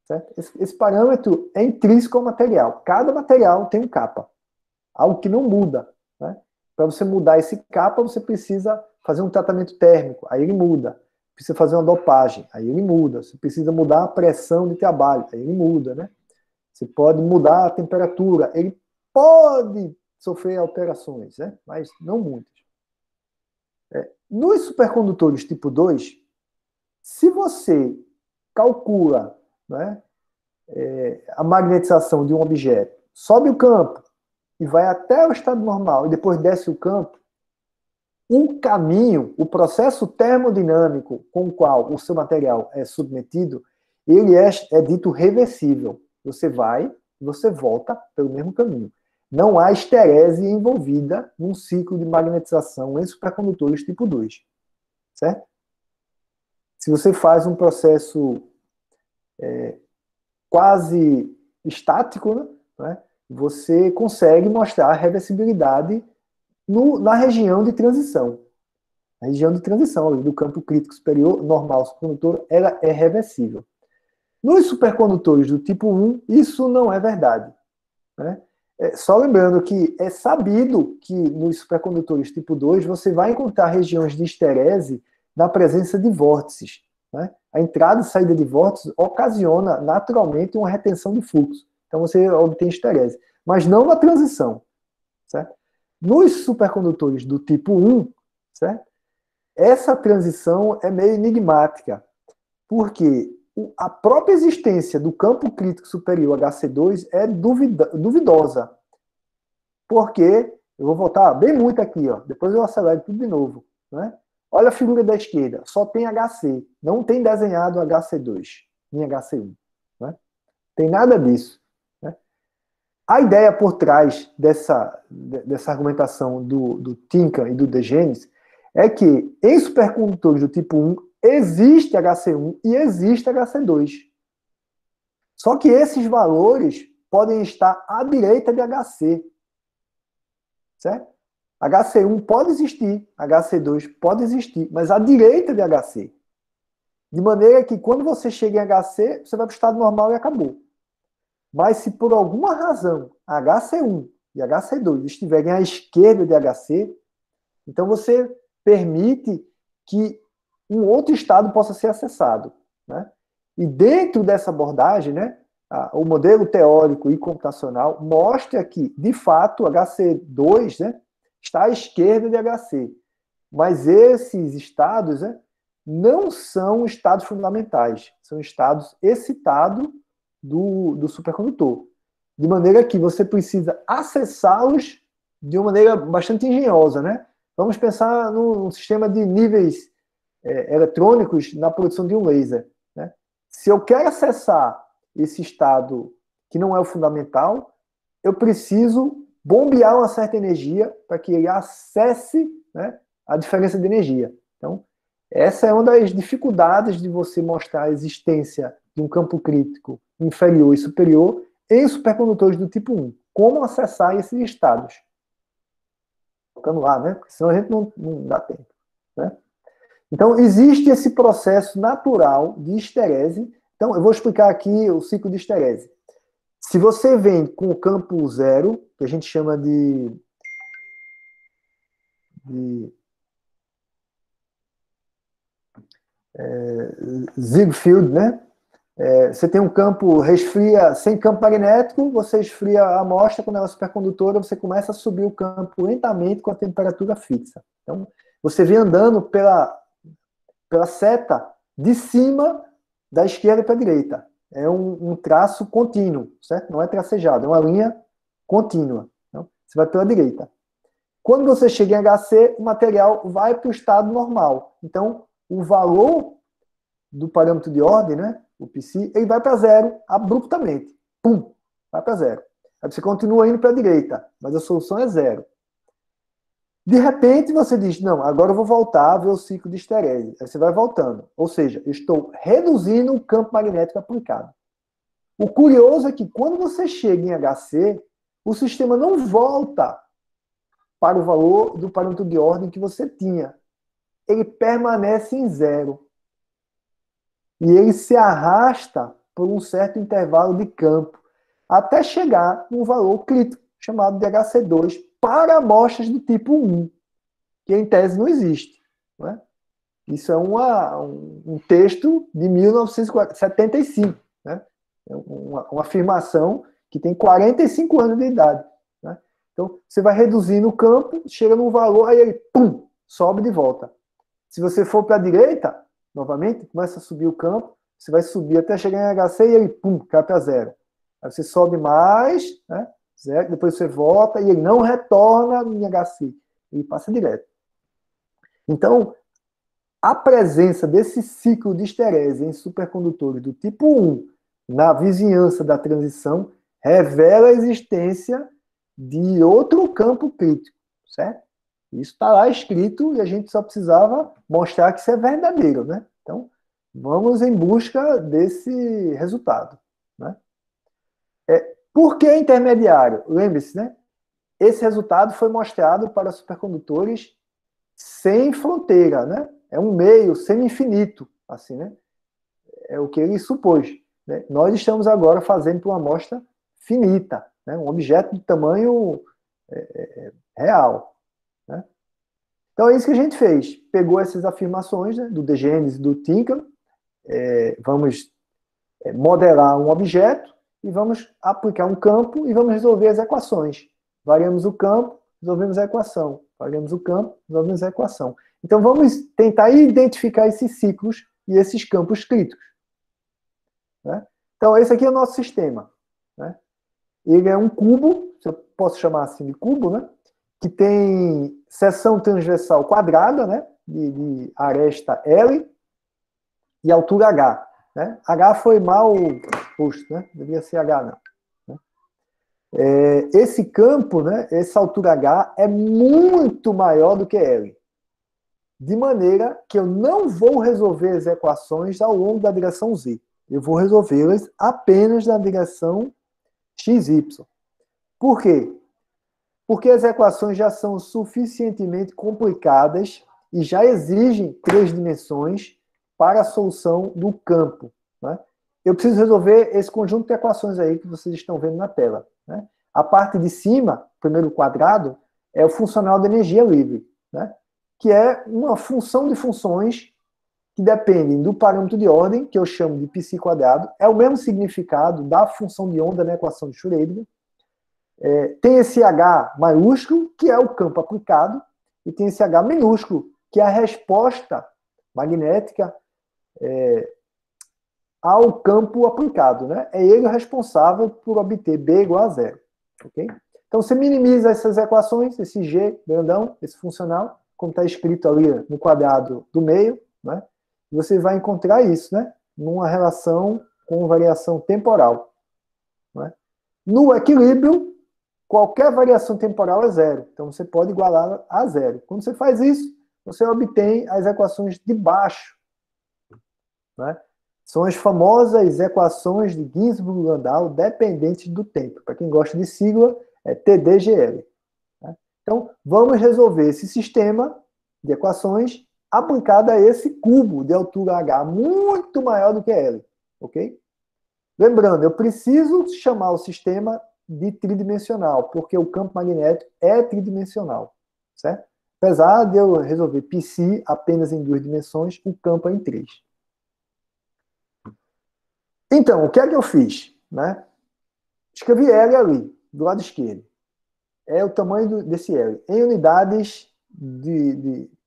Certo? Esse parâmetro é intrínseco ao material. Cada material tem um kappa. Algo que não muda. Né? Para você mudar esse kappa, você precisa fazer um tratamento térmico. Aí ele muda. Precisa fazer uma dopagem. Aí ele muda. Você precisa mudar a pressão de trabalho. Aí ele muda. Né? Você pode mudar a temperatura. Ele pode sofrer alterações, né? Mas não muitas. Nos supercondutores tipo 2, se você calcula, né, a magnetização de um objeto, sobe o campo e vai até o estado normal e depois desce o campo, um caminho, o processo termodinâmico com o qual o seu material é submetido, ele é dito reversível. Você vai e você volta pelo mesmo caminho. Não há esterese envolvida num ciclo de magnetização em supercondutores tipo 2. Certo? Se você faz um processo quase estático, né, você consegue mostrar a reversibilidade na região de transição. A região de transição do campo crítico superior, normal, supercondutor, ela é reversível. Nos supercondutores do tipo 1, isso não é verdade. Né? Só lembrando que é sabido que nos supercondutores tipo 2 você vai encontrar regiões de esterese na presença de vórtices. Né? A entrada e saída de vórtices ocasiona naturalmente uma retenção de fluxo. Então você obtém esterese. Mas não na transição. Certo? Nos supercondutores do tipo 1, certo? Essa transição é meio enigmática. Porque a própria existência do campo crítico superior HC2 é duvidosa. Porque, eu vou voltar bem muito aqui, ó, depois eu acelero tudo de novo. Né? Olha a figura da esquerda, só tem HC, não tem desenhado HC2, nem HC1. Né? Tem nada disso. Né? A ideia por trás dessa argumentação do Tinkham e do De Gennes é que em supercondutores do tipo 1 existe HC1 e existe HC2. Só que esses valores podem estar à direita de HC. Certo? HC1 pode existir, HC2 pode existir, mas à direita de HC. De maneira que quando você chega em HC, você vai para o estado normal e acabou. Mas se por alguma razão HC1 e HC2 estiverem à esquerda de HC, então você permite que um outro estado possa ser acessado. Né? E dentro dessa abordagem, né, o modelo teórico e computacional mostra que, de fato, HC2, né, está à esquerda de HC. Mas esses estados, né, não são estados fundamentais, são estados excitados do supercondutor. De maneira que você precisa acessá-los de uma maneira bastante engenhosa. Né? Vamos pensar num sistema de níveis eletrônicos na produção de um laser. Né? Se eu quero acessar esse estado que não é o fundamental, eu preciso bombear uma certa energia para que ele acesse, né, a diferença de energia. Então, essa é uma das dificuldades de você mostrar a existência de um campo crítico inferior e superior em supercondutores do tipo 1. Como acessar esses estados? Ficando lá, né? Porque senão a gente não dá tempo. Né? Então, existe esse processo natural de histerese. Então, eu vou explicar aqui o ciclo de histerese. Se você vem com o campo zero, que a gente chama de Ziegfeld, né? Você tem um campo, resfria, sem campo magnético, você esfria a amostra, quando ela é supercondutora, você começa a subir o campo lentamente com a temperatura fixa. Então, você vem andando pela seta de cima da esquerda para a direita. É um traço contínuo, certo? Não é tracejado, é uma linha contínua. Então, você vai pela direita. Quando você chega em HC, o material vai para o estado normal. Então, o valor do parâmetro de ordem, né, o psi, ele vai para zero abruptamente. Pum! Vai para zero. Aí você continua indo para a direita, mas a solução é zero. De repente, você diz, não, agora eu vou voltar a ver o ciclo de histerese. Aí você vai voltando. Ou seja, eu estou reduzindo o campo magnético aplicado. O curioso é que quando você chega em HC, o sistema não volta para o valor do parâmetro de ordem que você tinha. Ele permanece em zero. E ele se arrasta por um certo intervalo de campo, até chegar num valor crítico, chamado de HC2, para amostras do tipo 1, que em tese não existe. Não é? Isso é um texto de 1975. Né? É uma afirmação que tem 45 anos de idade. Né? Então, você vai reduzindo o campo, chega num valor, aí ele, pum, sobe de volta. Se você for para a direita, novamente, começa a subir o campo, você vai subir até chegar em HC e ele, pum, cai para zero. Aí você sobe mais, né? Zero, depois você volta e ele não retorna em HC, ele passa direto. Então, a presença desse ciclo de histerese em supercondutores do tipo 1 na vizinhança da transição revela a existência de outro campo crítico, certo? Isso está lá escrito e a gente só precisava mostrar que isso é verdadeiro, né? Então, vamos em busca desse resultado, né? Por que intermediário? Lembre-se, né? Esse resultado foi mostrado para supercondutores sem fronteira, né? É um meio semi-infinito, assim, né? É o que ele supôs. Né? Nós estamos agora fazendo para uma amostra finita, né? Um objeto de tamanho real. Né? Então é isso que a gente fez. Pegou essas afirmações, né, do De Gennes e do Tinkham, vamos modelar um objeto, e vamos aplicar um campo e vamos resolver as equações. Variamos o campo, resolvemos a equação. Variamos o campo, resolvemos a equação. Então, vamos tentar identificar esses ciclos e esses campos críticos. Né? Então, esse aqui é o nosso sistema. Né? Ele é um cubo, se eu posso chamar assim de cubo, né? Que tem seção transversal quadrada, né? de aresta L e altura H. Né? H foi mal posto, né? Devia ser H, não. Esse campo, né, essa altura H, é muito maior do que L. De maneira que eu não vou resolver as equações ao longo da direção Z. Eu vou resolvê-las apenas na direção XY. Por quê? Porque as equações já são suficientemente complicadas e já exigem 3 dimensões para a solução do campo. Né? Eu preciso resolver esse conjunto de equações aí que vocês estão vendo na tela. Né? A parte de cima, primeiro quadrado, é o funcional da energia livre, né? Que é uma função de funções que dependem do parâmetro de ordem, que eu chamo de π quadrado, é o mesmo significado da função de onda na equação de Schrödinger. Tem esse H maiúsculo, que é o campo aplicado, e tem esse H minúsculo, que é a resposta magnética ao campo aplicado. Né? É ele o responsável por obter B igual a zero. Okay? Então, você minimiza essas equações, esse G grandão, esse funcional, como está escrito ali no quadrado do meio, né? Você vai encontrar isso, né? Numa relação com variação temporal. Né? No equilíbrio, qualquer variação temporal é zero. Então, você pode igualar a zero. Quando você faz isso, você obtém as equações de baixo. Né? São as famosas equações de Ginzburg-Landau dependentes do tempo. Para quem gosta de sigla, é TDGL. Né? Então, vamos resolver esse sistema de equações aplicado a esse cubo de altura H muito maior do que L. Ok? Lembrando, eu preciso chamar o sistema de tridimensional, porque o campo magnético é tridimensional. Certo? Apesar de eu resolver π apenas em 2 dimensões, o campo é em 3. Então, o que é que eu fiz? Né? Escrevi L ali, do lado esquerdo. É o tamanho desse L, em unidades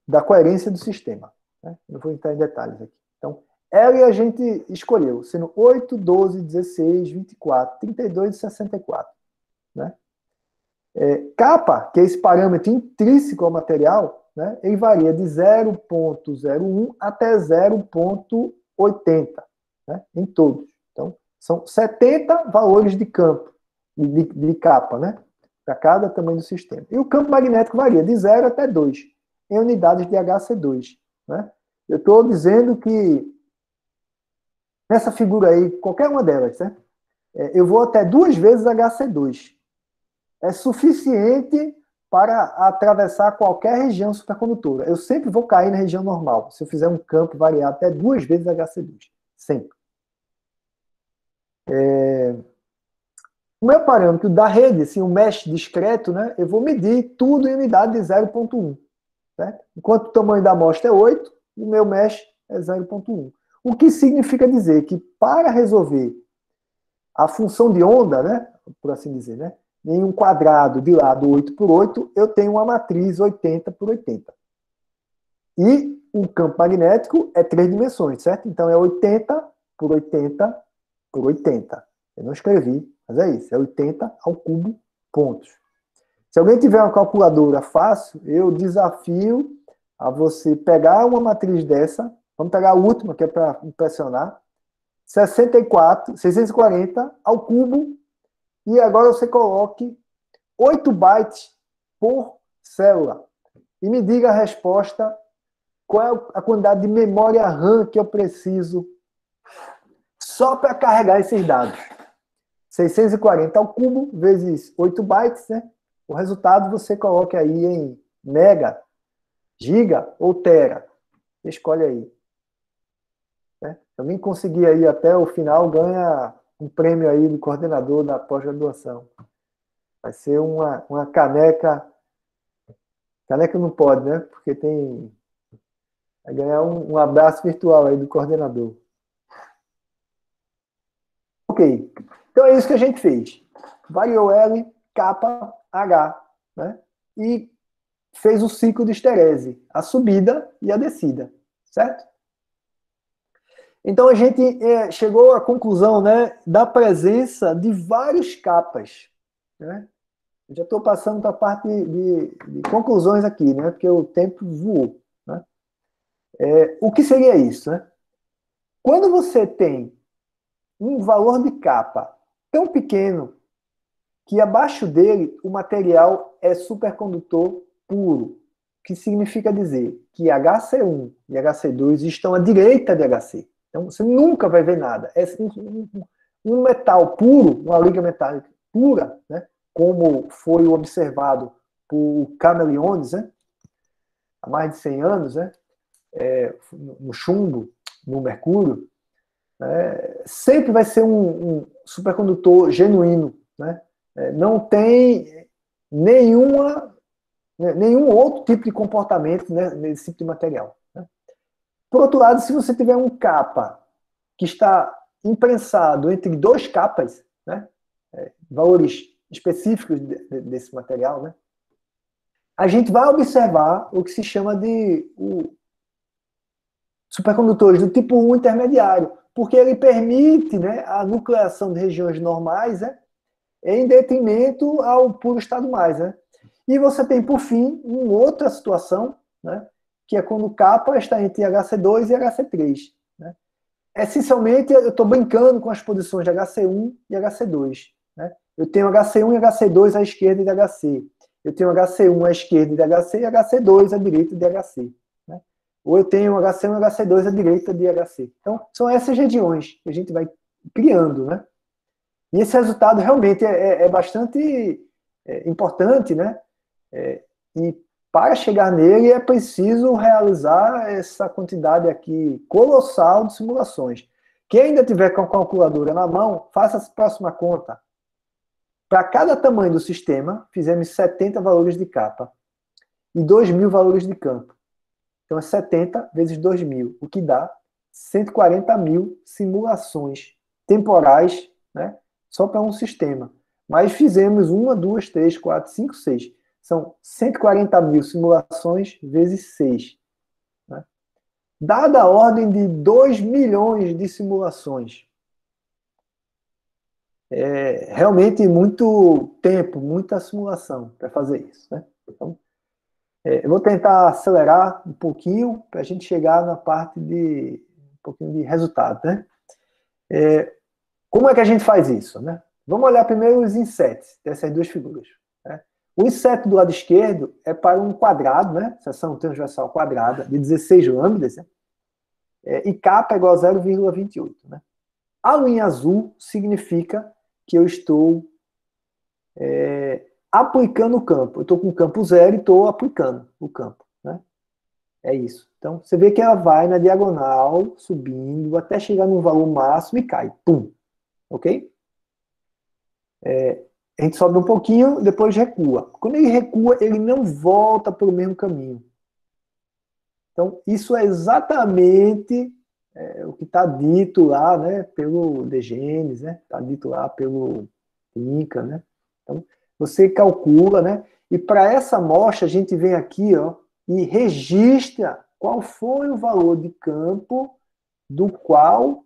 da coerência do sistema. Né? Eu vou entrar em detalhes aqui. Então, L a gente escolheu, sendo 8, 12, 16, 24, 32 e 64. Né? Kappa, que é esse parâmetro intrínseco ao material, né, ele varia de 0,01 até 0,80, né, em todos. Então, são 70 valores de campo, de kappa, né, para cada tamanho do sistema. E o campo magnético varia de 0 até 2, em unidades de HC2. Né? Eu estou dizendo que nessa figura aí, qualquer uma delas, né, eu vou até 2 vezes HC2. É suficiente para atravessar qualquer região supercondutora. Eu sempre vou cair na região normal, se eu fizer um campo variado até 2 vezes HC2. Sempre. O meu parâmetro da rede, assim, o mesh discreto, né, eu vou medir tudo em unidade de 0,1. Certo? Enquanto o tamanho da amostra é 8, o meu mesh é 0,1. O que significa dizer que para resolver a função de onda, né, por assim dizer, né, em um quadrado de lado 8 por 8, eu tenho uma matriz 80 por 80. E o campo magnético é 3 dimensões, certo? Então é 80 por 80 por 80. Eu não escrevi, mas é isso. É 80 ao cubo pontos. Se alguém tiver uma calculadora fácil, eu desafio a você pegar uma matriz dessa, vamos pegar a última, que é para impressionar, 640 ao cubo, e agora você coloque 8 bytes por célula. E me diga a resposta, qual é a quantidade de memória RAM que eu preciso só para carregar esses dados. 640 ao cubo vezes 8 bytes, né? O resultado você coloca aí em mega, giga ou tera. Você escolhe aí. Né? Se alguém conseguir aí até o final, ganha um prêmio aí do coordenador da pós-graduação. Vai ser uma caneca. Caneca não pode, né? Porque tem... Vai ganhar um abraço virtual aí do coordenador. Ok. Então é isso que a gente fez. Variou L, kappa, H. Né? E fez o ciclo de Hesтерese. A subida e a descida. Certo? Então, a gente chegou à conclusão, né, da presença de vários capas. Né? Eu já estou passando para a parte de conclusões aqui, né, porque o tempo voou. Né? O que seria isso, né? Quando você tem um valor de capa tão pequeno que abaixo dele o material é supercondutor puro, que significa dizer que HC1 e HC2 estão à direita de HC. Então, você nunca vai ver nada. É um metal puro, uma liga metálica pura, né, como foi observado por camaleões, né, há mais de 100 anos, né, no chumbo, no mercúrio, sempre vai ser um supercondutor genuíno. Né, não tem nenhum outro tipo de comportamento, né, nesse tipo de material. Né. Por outro lado, se você tiver um capa que está imprensado entre 2 capas, né, valores específicos desse material, né, a gente vai observar o que se chama de supercondutores do tipo 1 intermediário, porque ele permite, né, a nucleação de regiões normais, né, em detrimento ao puro estado mais. Né. E você tem, por fim, uma outra situação, né, que é quando o capa está entre HC2 e HC3. Né. Essencialmente, eu estou brincando com as posições de HC1 e HC2. Né. Eu tenho HC1 e HC2 à esquerda de HC. Eu tenho HC1 à esquerda de HC e HC2 à direita de HC. Né. Ou eu tenho HC1 e HC2 à direita de HC. Então, são essas regiões que a gente vai criando. Né. E esse resultado realmente é bastante importante, né? E para chegar nele é preciso realizar essa quantidade aqui colossal de simulações. Quem ainda tiver com a calculadora na mão, faça a próxima conta. Para cada tamanho do sistema, fizemos 70 valores de capa e 2.000 valores de campo. Então é 70 vezes 2.000, o que dá 140.000 simulações temporais, né, só para um sistema. Mas fizemos 1, 2, 3, 4, 5, 6. São 140.000 simulações vezes 6. Né? Dada a ordem de 2 milhões de simulações. É realmente muito tempo, muita simulação para fazer isso. Né? Então, eu vou tentar acelerar um pouquinho para a gente chegar na parte de um pouquinho de resultado. Né? Como é que a gente faz isso? Né? Vamos olhar primeiro os insets dessas 2 figuras. Né? O inset do lado esquerdo é para um quadrado, né? Seção transversal quadrada, de 16 lâminas, né? E capa é igual a 0,28. Né? A linha azul significa que eu estou aplicando o campo. Eu estou com o campo 0 e estou aplicando o campo. Né? É isso. Então, você vê que ela vai na diagonal, subindo, até chegar no valor máximo e cai. Pum! Ok? A gente sobe um pouquinho, depois recua. Quando ele recua, ele não volta pelo mesmo caminho. Então, isso é exatamente o que está dito lá, né, pelo Degenes, né, está dito lá pelo Inca. Né? Então, você calcula, né, e para essa amostra, a gente vem aqui, ó, e registra qual foi o valor de campo do qual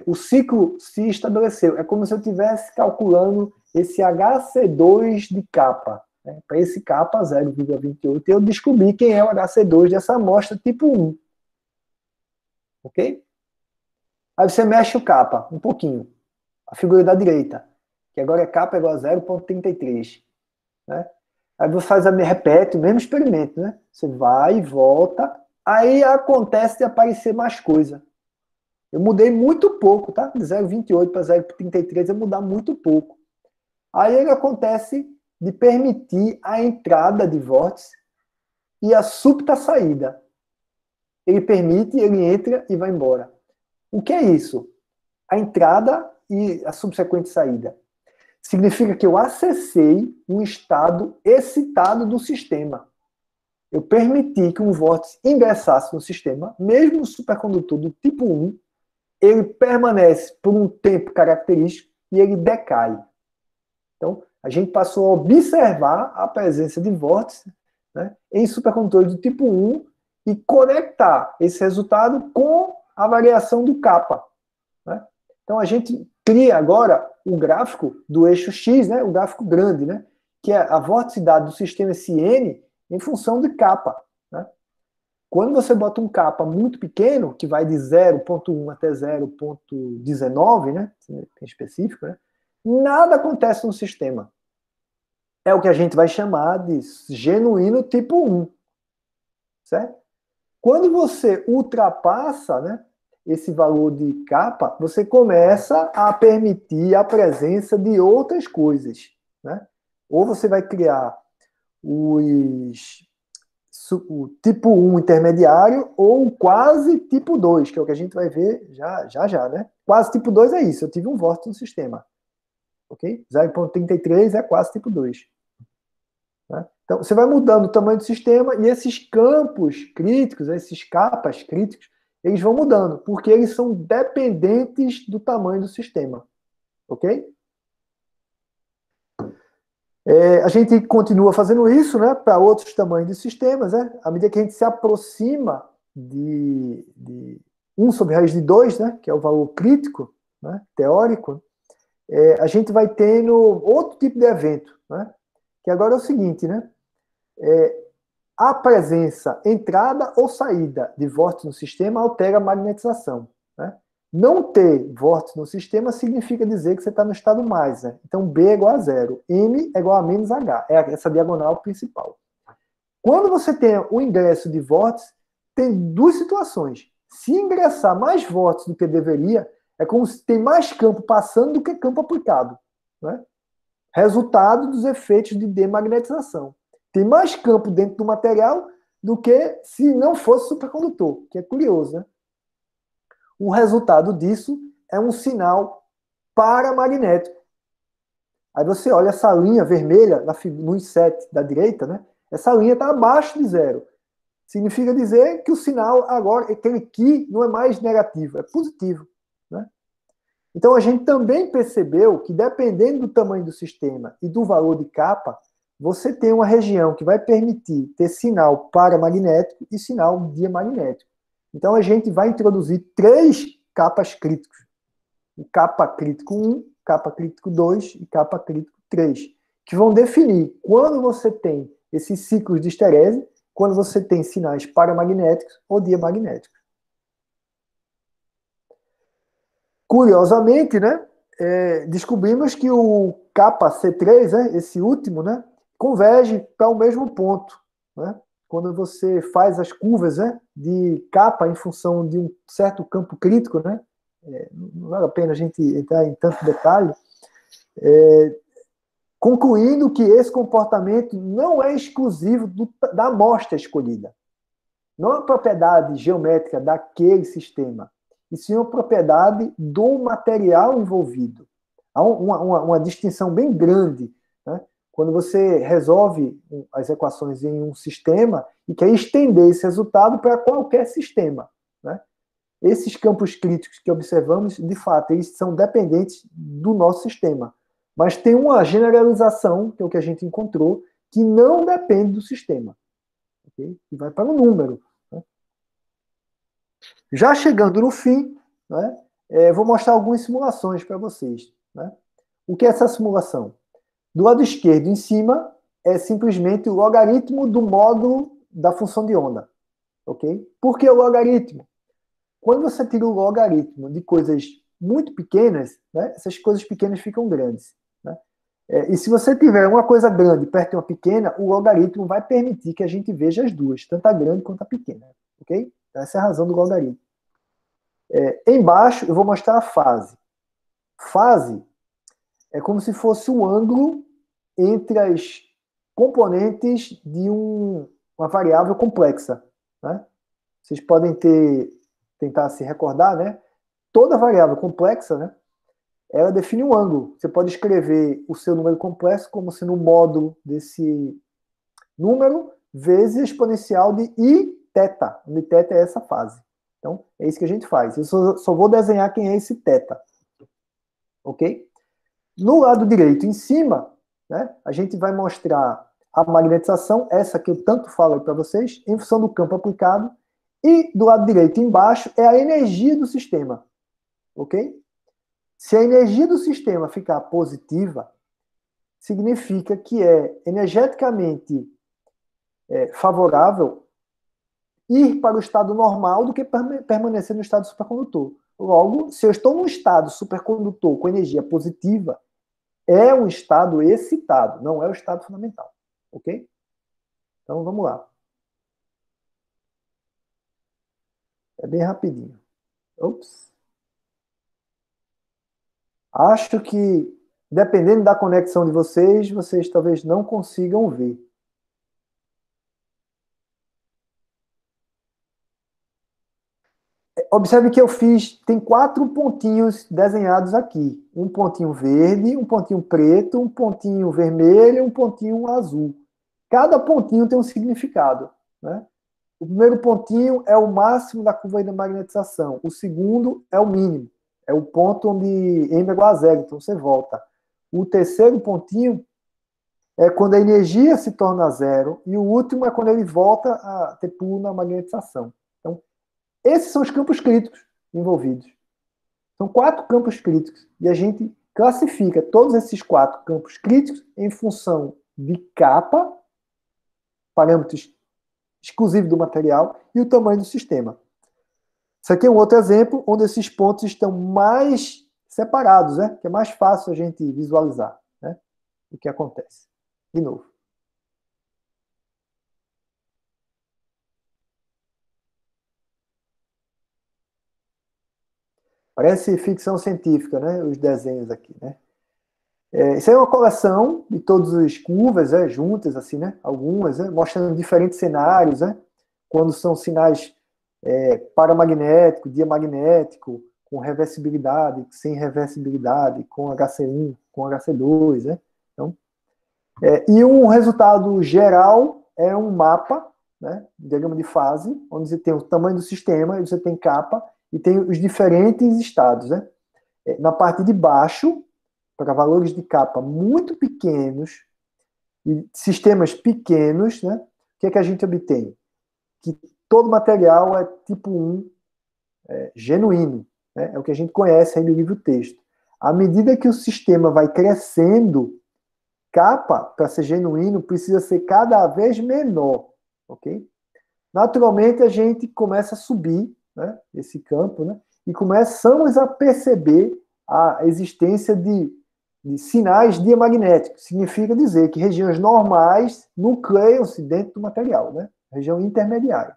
o ciclo se estabeleceu. É como se eu estivesse calculando esse HC2 de capa. Né? Para esse capa 0,28, eu descobri quem é o HC2 dessa amostra tipo 1. Ok? Aí você mexe o capa um pouquinho. A figura da direita, que agora é capa igual a 0,33. Né? Aí você repete o mesmo experimento. Né? Você vai e volta. Aí acontece de aparecer mais coisa. Eu mudei muito pouco, tá? De 0,28 para 0,33 eu mudar muito pouco. Aí ele acontece de permitir a entrada de vórtice e a súbita saída. Ele permite, ele entra e vai embora. O que é isso? A entrada e a subsequente saída. Significa que eu acessei um estado excitado do sistema. Eu permiti que um vórtice ingressasse no sistema, mesmo o supercondutor do tipo 1, ele permanece por um tempo característico e ele decai. Então, a gente passou a observar a presença de vórtice, né, em supercondutores do tipo 1 e conectar esse resultado com a variação do kappa. Né? Então, a gente cria agora o gráfico do eixo X, né, o gráfico grande, né, que é a vorticidade do sistema SN em função de kappa. Né? Quando você bota um kappa muito pequeno, que vai de 0,1 até 0,19, né, em específico, né, nada acontece no sistema. É o que a gente vai chamar de genuíno tipo 1. Certo? Quando você ultrapassa, né, esse valor de kappa, você começa a permitir a presença de outras coisas. Né? Ou você vai criar o tipo 1 intermediário ou o quase tipo 2, que é o que a gente vai ver já, né? Quase tipo 2 é isso, eu tive um vórtice no sistema. Ok? 0,33 é quase tipo 2. Né? Então, você vai mudando o tamanho do sistema e esses campos críticos, esses capas críticos, eles vão mudando, porque eles são dependentes do tamanho do sistema. Ok? A gente continua fazendo isso, né, para outros tamanhos de sistemas, né? À medida que a gente se aproxima de 1 sobre raiz de 2, né, que é o valor crítico, né, teórico, a gente vai tendo outro tipo de evento, né, que agora é o seguinte, né, a presença, entrada ou saída de vórtice no sistema altera a magnetização. Né? Não ter vórtice no sistema significa dizer que você está no estado mais. Né? Então, B é igual a 0. M é igual a menos H. É essa diagonal principal. Quando você tem o ingresso de vórtice, tem duas situações. Se ingressar mais vórtice do que deveria, é como se tem mais campo passando do que campo aplicado. Né? Resultado dos efeitos de demagnetização. Tem mais campo dentro do material do que se não fosse supercondutor, que é curioso, né? O resultado disso é um sinal paramagnético. Aí você olha essa linha vermelha no I7 da direita, né? Essa linha está abaixo de 0. Significa dizer que o sinal agora, aquele Ki, não é mais negativo, é positivo. Né? Então a gente também percebeu que dependendo do tamanho do sistema e do valor de capa, você tem uma região que vai permitir ter sinal paramagnético e sinal diamagnético. Então a gente vai introduzir 3 capas críticos. O capa crítico 1, capa crítico 2 e capa crítico 3, que vão definir quando você tem esses ciclos de esterese, quando você tem sinais paramagnéticos ou diamagnéticos. Curiosamente, né, descobrimos que o capa C3, né, esse último, né, converge para o mesmo ponto. Né? Quando você faz as curvas, né, de capa em função de um certo campo crítico, né, não vale a pena a gente entrar em tanto detalhe, concluindo que esse comportamento não é exclusivo da amostra escolhida. Não é uma propriedade geométrica daquele sistema, e sim uma propriedade do material envolvido. Há uma distinção bem grande, né? Quando você resolve as equações em um sistema e quer estender esse resultado para qualquer sistema. Né? Esses campos críticos que observamos, de fato, eles são dependentes do nosso sistema. Mas tem uma generalização, que é o que a gente encontrou, que não depende do sistema. Okay? E vai para o número. Né? Já chegando no fim, né, vou mostrar algumas simulações para vocês. Né? O que é essa simulação? Do lado esquerdo, em cima, é simplesmente o logaritmo do módulo da função de onda. Okay? Por que o logaritmo? Quando você tira o logaritmo de coisas muito pequenas, né, essas coisas pequenas ficam grandes. Né? E se você tiver uma coisa grande perto de uma pequena, o logaritmo vai permitir que a gente veja as duas, tanto a grande quanto a pequena. Okay? Então, essa é a razão do logaritmo. Embaixo, eu vou mostrar a fase. Fase é como se fosse o ângulo entre as componentes de uma variável complexa. Né? Vocês podem tentar se recordar, né? Toda variável complexa, né, ela define um ângulo. Você pode escrever o seu número complexo como sendo o módulo desse número vezes a exponencial de I θ, onde θ é essa fase. Então, é isso que a gente faz. Eu só vou desenhar quem é esse θ. Ok? No lado direito, em cima, né, a gente vai mostrar a magnetização, essa que eu tanto falo para vocês, em função do campo aplicado, e do lado direito, embaixo, é a energia do sistema. Ok? Se a energia do sistema ficar positiva, significa que é energeticamente favorável ir para o estado normal do que permanecer no estado supercondutor. Logo, se eu estou num estado supercondutor com energia positiva, é um estado excitado, não é o estado fundamental. Ok? Então, vamos lá. É bem rapidinho. Ops. Acho que, dependendo da conexão de vocês, vocês talvez não consigam ver. Observe que eu fiz, tem 4 pontinhos desenhados aqui. Um pontinho verde, um pontinho preto, um pontinho vermelho e um pontinho azul. Cada pontinho tem um significado, né? O primeiro pontinho é o máximo da curva de magnetização. O segundo é o mínimo. É o ponto onde M é igual a zero, então você volta. O terceiro pontinho é quando a energia se torna zero. E o último é quando ele volta a ter pulo na magnetização. Então, esses são os campos críticos envolvidos. São 4 campos críticos. E a gente classifica todos esses 4 campos críticos em função de capa, parâmetros exclusivos do material, e o tamanho do sistema. Isso aqui é um outro exemplo onde esses pontos estão mais separados, né? Que é mais fácil a gente visualizar, né? O que acontece. De novo. Parece ficção científica, né? Os desenhos aqui, né? Isso aí é uma coleção de todas as curvas, juntas, assim, né? Algumas, mostrando diferentes cenários, né? Quando são sinais paramagnético, diamagnético, com reversibilidade, sem reversibilidade, com HC1, com HC2, né? Então, e um resultado geral é um mapa, né? Diagrama de fase, onde você tem o tamanho do sistema, e você tem capa, e tem os diferentes estados, né? Na parte de baixo, para valores de capa muito pequenos e sistemas pequenos, né? O que é que a gente obtém? Que todo material é tipo 1 genuíno, né? É o que a gente conhece aí no livro texto. À medida que o sistema vai crescendo, capa, para ser genuíno, precisa ser cada vez menor, ok? Naturalmente, a gente começa a subir, né, esse campo, né, e começamos a perceber a existência de sinais diamagnéticos. Significa dizer que regiões normais nucleiam-se dentro do material, né? Região intermediária.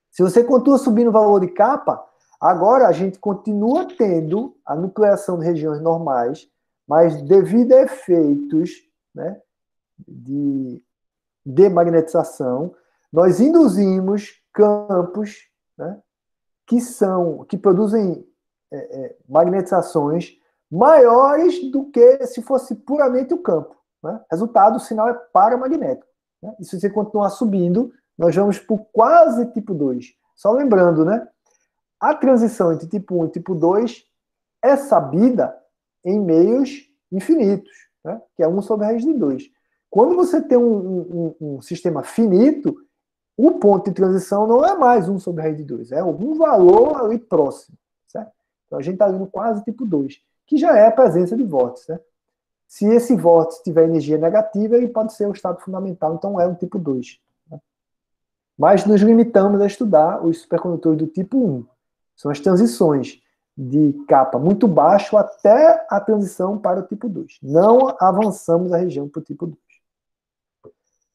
Se você continua subindo o valor de capa, agora a gente continua tendo a nucleação de regiões normais, mas devido a efeitos, né, de demagnetização, nós induzimos campos, né, que produzem magnetizações maiores do que se fosse puramente o campo, né? Resultado, o sinal é paramagnético, né? E se você continuar subindo, nós vamos por quase tipo 2. Só lembrando, né? A transição entre tipo 1 e tipo 2 é sabida em meios infinitos, né? Que é 1 sobre a raiz de 2. Quando você tem um sistema finito, o ponto de transição não é mais 1 sobre a raiz de 2, é algum valor ali próximo, certo? Então a gente está ali no quase tipo 2, que já é a presença de vórtice, né? Se esse vórtice tiver energia negativa, ele pode ser o estado fundamental, então é um tipo 2. Né? Mas nos limitamos a estudar os supercondutores do tipo 1. São as transições de capa muito baixo até a transição para o tipo 2. Não avançamos a região para o tipo 2.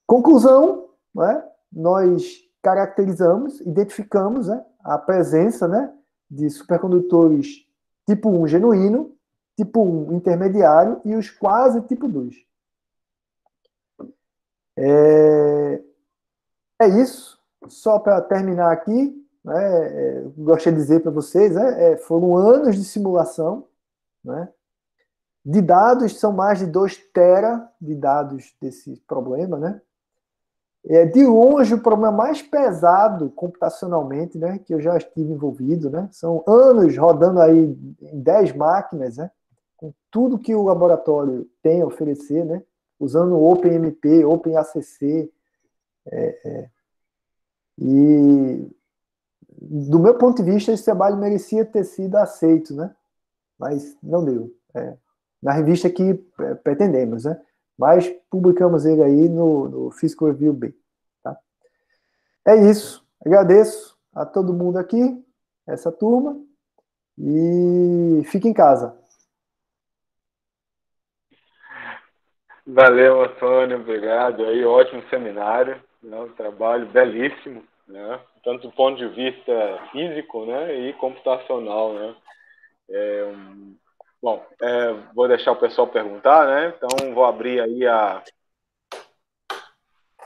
Conclusão, né? Nós caracterizamos, identificamos, né, a presença, né, de supercondutores tipo 1 genuíno, tipo 1 intermediário e os quase tipo 2. É isso. Só para terminar aqui, né, gostaria de dizer para vocês, né, foram anos de simulação, né, de dados, são mais de 2 tera de dados desse problema, né? De longe, o problema mais pesado computacionalmente, né, que eu já estive envolvido, né, são anos rodando aí em 10 máquinas, né, com tudo que o laboratório tem a oferecer, né, usando o OpenMP, OpenACC, e do meu ponto de vista, esse trabalho merecia ter sido aceito, né, mas não deu. Na revista que pretendemos, né, mas publicamos ele aí no Physical Review B. Tá? É isso. Agradeço a todo mundo aqui, essa turma, e fique em casa. Valeu, Antônio, obrigado. Aí, ótimo seminário, né? Um trabalho belíssimo, né? Tanto do ponto de vista físico, né, e computacional, né? Bom, vou deixar o pessoal perguntar, né? Então, vou abrir aí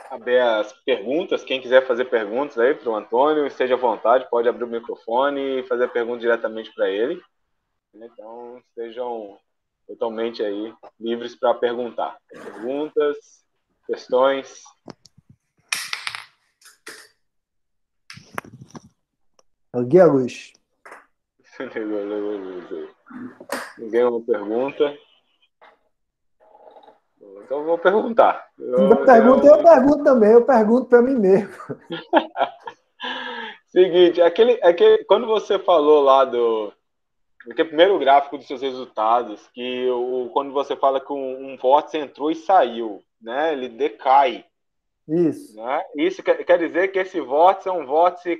abrir as perguntas. Quem quiser fazer perguntas aí para o Antônio, esteja à vontade, pode abrir o microfone e fazer a pergunta diretamente para ele. Então, sejam totalmente aí livres para perguntar. Perguntas, questões. Alguém a luz. Ninguém uma pergunta. Então, eu vou perguntar. Eu pergunto também, eu pergunto para mim mesmo. Seguinte, quando você falou lá do primeiro gráfico dos seus resultados, quando você fala que um vórtice entrou e saiu, né? Ele decai. Isso. Né? Isso quer dizer que esse vórtice é um vórtice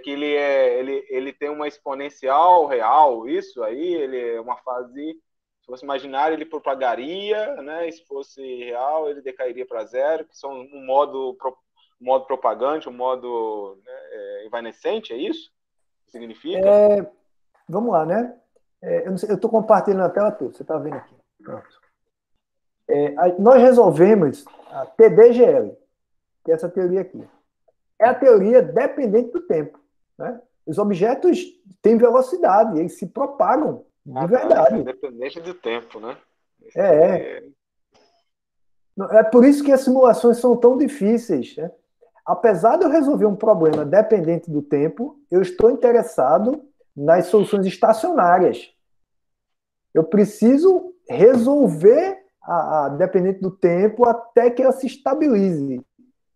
que ele tem uma exponencial real, isso aí, ele é uma fase, se fosse imaginário, ele propagaria, né? E se fosse real, ele decairia para zero, que são um modo propagante, um modo, né, evanescente, é isso? Significa? Vamos lá, né? Eu estou compartilhando a tela toda, você está vendo aqui. Pronto. Nós resolvemos a TDGL, que é essa teoria aqui. É a teoria dependente do tempo. Né? Os objetos têm velocidade, eles se propagam de verdade. É dependente do tempo, né? É por isso que as simulações são tão difíceis. Né? Apesar de eu resolver um problema dependente do tempo, eu estou interessado nas soluções estacionárias. Eu preciso resolver dependente do tempo até que ela se estabilize.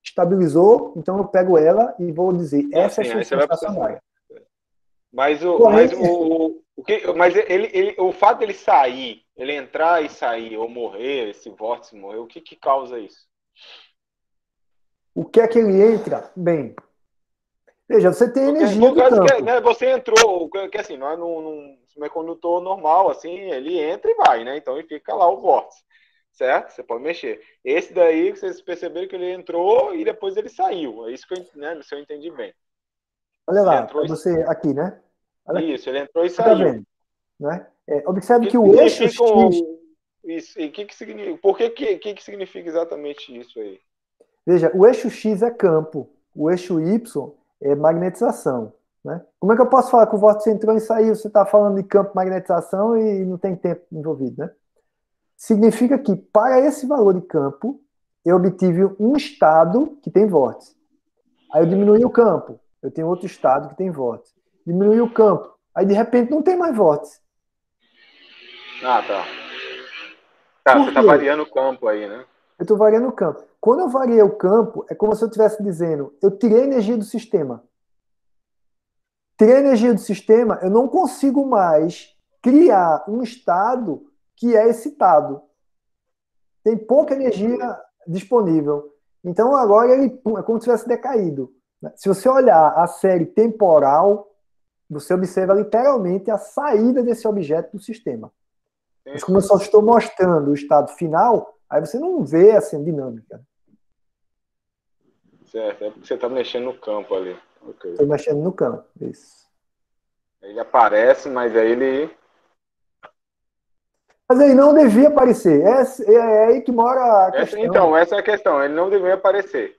Estabilizou, então eu pego ela e vou dizer, essa é a solução estacionária. Mas o fato dele sair, ele entrar e sair, ou morrer, esse vórtice morrer, o que causa isso? O que é que ele entra? Bem, veja, você tem energia do campo. Né, você entrou, que assim, não é num semicondutor normal, assim, ele entra e vai, né? Então ele fica lá o vórtice, certo? Você pode mexer. Esse daí, vocês perceberam que ele entrou e depois ele saiu. É isso que se eu entendi bem. Olha lá, para você aqui, né? Olha isso, aqui. Ele entrou e você saiu. Tá vendo? Né? Observe que o eixo X... Isso, e que significa? Por que significa exatamente isso aí? Veja, o eixo X é campo, o eixo Y é magnetização. Né? Como é que eu posso falar que o vórtice entrou e saiu? Você está falando de campo, magnetização e não tem tempo envolvido, né? Significa que, para esse valor de campo, eu obtive um estado que tem vórtice. Aí eu diminui o campo, eu tenho outro estado que tem vórtice. Diminui o campo, aí de repente não tem mais vórtice. Tá. Você está variando o campo aí, né? Eu estou variando o campo. Quando eu variei o campo, é como se eu estivesse dizendo, eu tirei energia do sistema. Tirei energia do sistema, eu não consigo mais criar um estado que é excitado. Tem pouca energia disponível. Então agora ele é como se tivesse decaído. Se você olhar a série temporal, você observa literalmente a saída desse objeto do sistema. Mas como eu só estou mostrando o estado final, aí você não vê assim, a dinâmica. Certo, é porque você está mexendo no campo ali. Estou mexendo no campo, isso. Ele aparece, mas aí ele... Mas ele não devia aparecer. É aí que mora a questão. Então, essa é a questão. Ele não devia aparecer.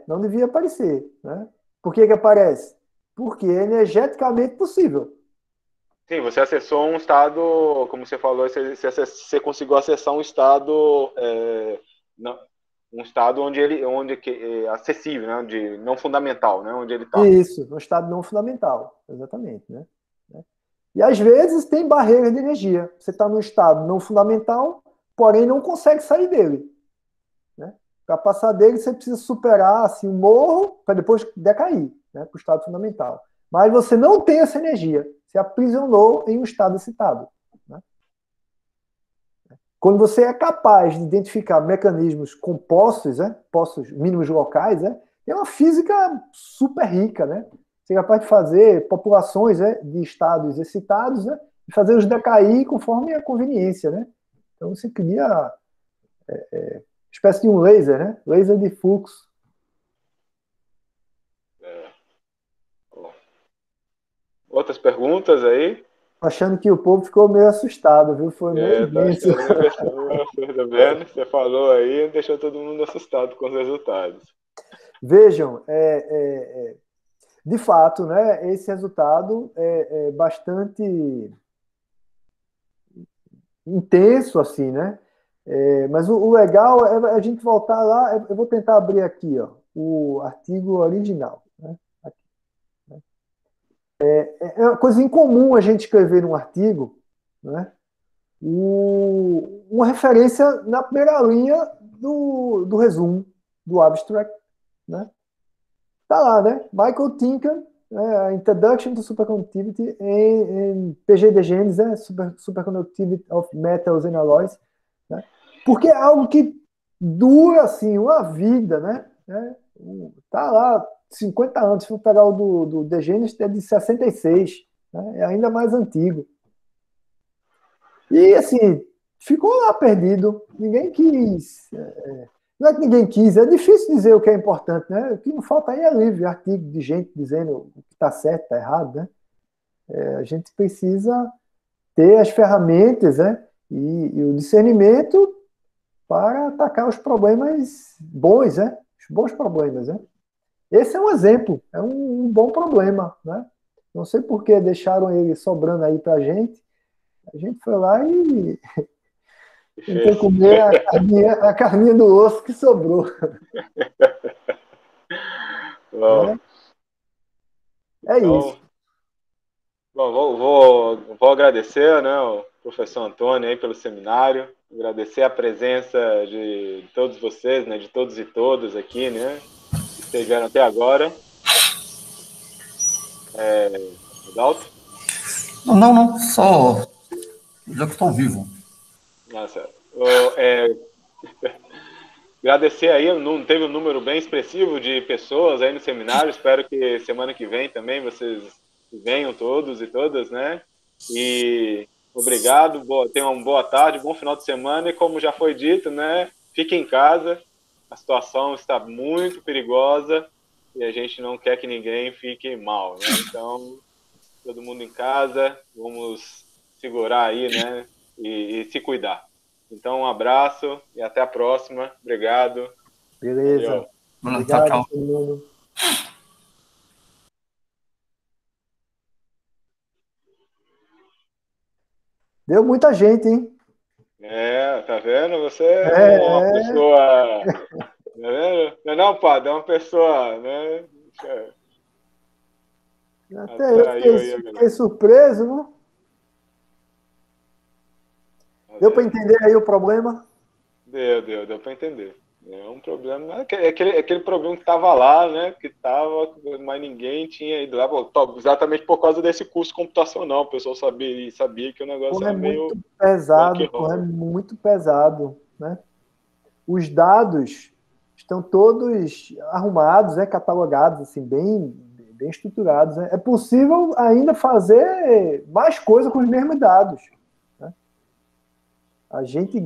Não devia aparecer. Né? Por que aparece? Porque é energeticamente possível. Sim, você acessou um estado, como você falou, você conseguiu acessar um estado, um estado onde é acessível, né? De não fundamental, né? Onde ele está. Isso, um estado não fundamental, exatamente, né? E às vezes tem barreiras de energia. Você está num estado não fundamental, porém não consegue sair dele. Né? Para passar dele, você precisa superar assim, um morro para depois decair, né, para o estado fundamental. Mas você não tem essa energia. Você aprisionou em um estado excitado. Né? Quando você é capaz de identificar mecanismos compostos, postos mínimos locais, tem uma física super rica, né? Você é capaz de fazer populações, né, de estados excitados, né, e fazer os decair conforme a conveniência, né? Então você cria uma espécie de um laser, né? Laser de fluxo. Outras perguntas aí? Achando que o povo ficou meio assustado, viu? Foi meio Tá denso. tá vendo? Você falou aí, deixou todo mundo assustado com os resultados. Vejam, de fato, né, esse resultado é bastante intenso, assim, né? Mas o legal é a gente voltar lá. Eu vou tentar abrir aqui, ó, o artigo original. Né? Aqui, né? É uma coisa incomum a gente escrever num artigo, né? Uma referência na primeira linha do resumo, do abstract, né? Tá lá, né? Michael Tinker, né? Introduction to Superconductivity em PGDGs, né? Superconductivity of Metals and Alloys, né? Porque é algo que dura, assim, uma vida, né? Tá lá, 50 anos. Se for pegar o do Degenes, é de 66, né? É ainda mais antigo. E, assim, ficou lá perdido. Ninguém quis. Não é que ninguém quis, é difícil dizer o que é importante, né? O que não falta aí é livre, artigo de gente dizendo o que está certo, está errado, né? A gente precisa ter as ferramentas, né? E o discernimento para atacar os problemas bons, né? Os bons problemas, né? Esse é um exemplo, é um bom problema, né? Não sei por que deixaram ele sobrando aí para a gente. A gente foi lá e tentou comer a carninha do osso que sobrou. Bom, É então, isso. bom, vou agradecer, né, o professor Antônio aí pelo seminário, agradecer a presença de todos vocês, né, de todos e todas aqui, né, que estiveram até agora. Adalto? Não, só já que estou vivo. Nossa, agradecer aí, não teve um número bem expressivo de pessoas aí no seminário, espero que semana que vem também vocês venham todos e todas, né? E obrigado, tenham uma boa tarde, bom final de semana e como já foi dito, né? Fique em casa, a situação está muito perigosa e a gente não quer que ninguém fique mal, né? Então, todo mundo em casa, vamos segurar aí, né? E se cuidar. Então, um abraço e até a próxima. Obrigado. Beleza. Valeu. Obrigado, Tchau. todo mundo. Deu muita gente, hein? Tá vendo? Você é uma É, pessoa... Tá vendo? Não, Padre, é uma pessoa, né? até eu Atraiu aí a fiquei galera. surpreso, né? Deu para entender aí o problema? Deu para entender. É um problema, aquele problema que estava lá, né? Que estava, mas ninguém tinha ido lá, exatamente por causa desse curso computacional. O pessoal sabia que o negócio Corre era meio muito pesado, punk corre rock. muito pesado, né? Os dados estão todos arrumados, né, catalogados, assim, bem estruturados. Né? É possível ainda fazer mais coisa com os mesmos dados. Né? A gente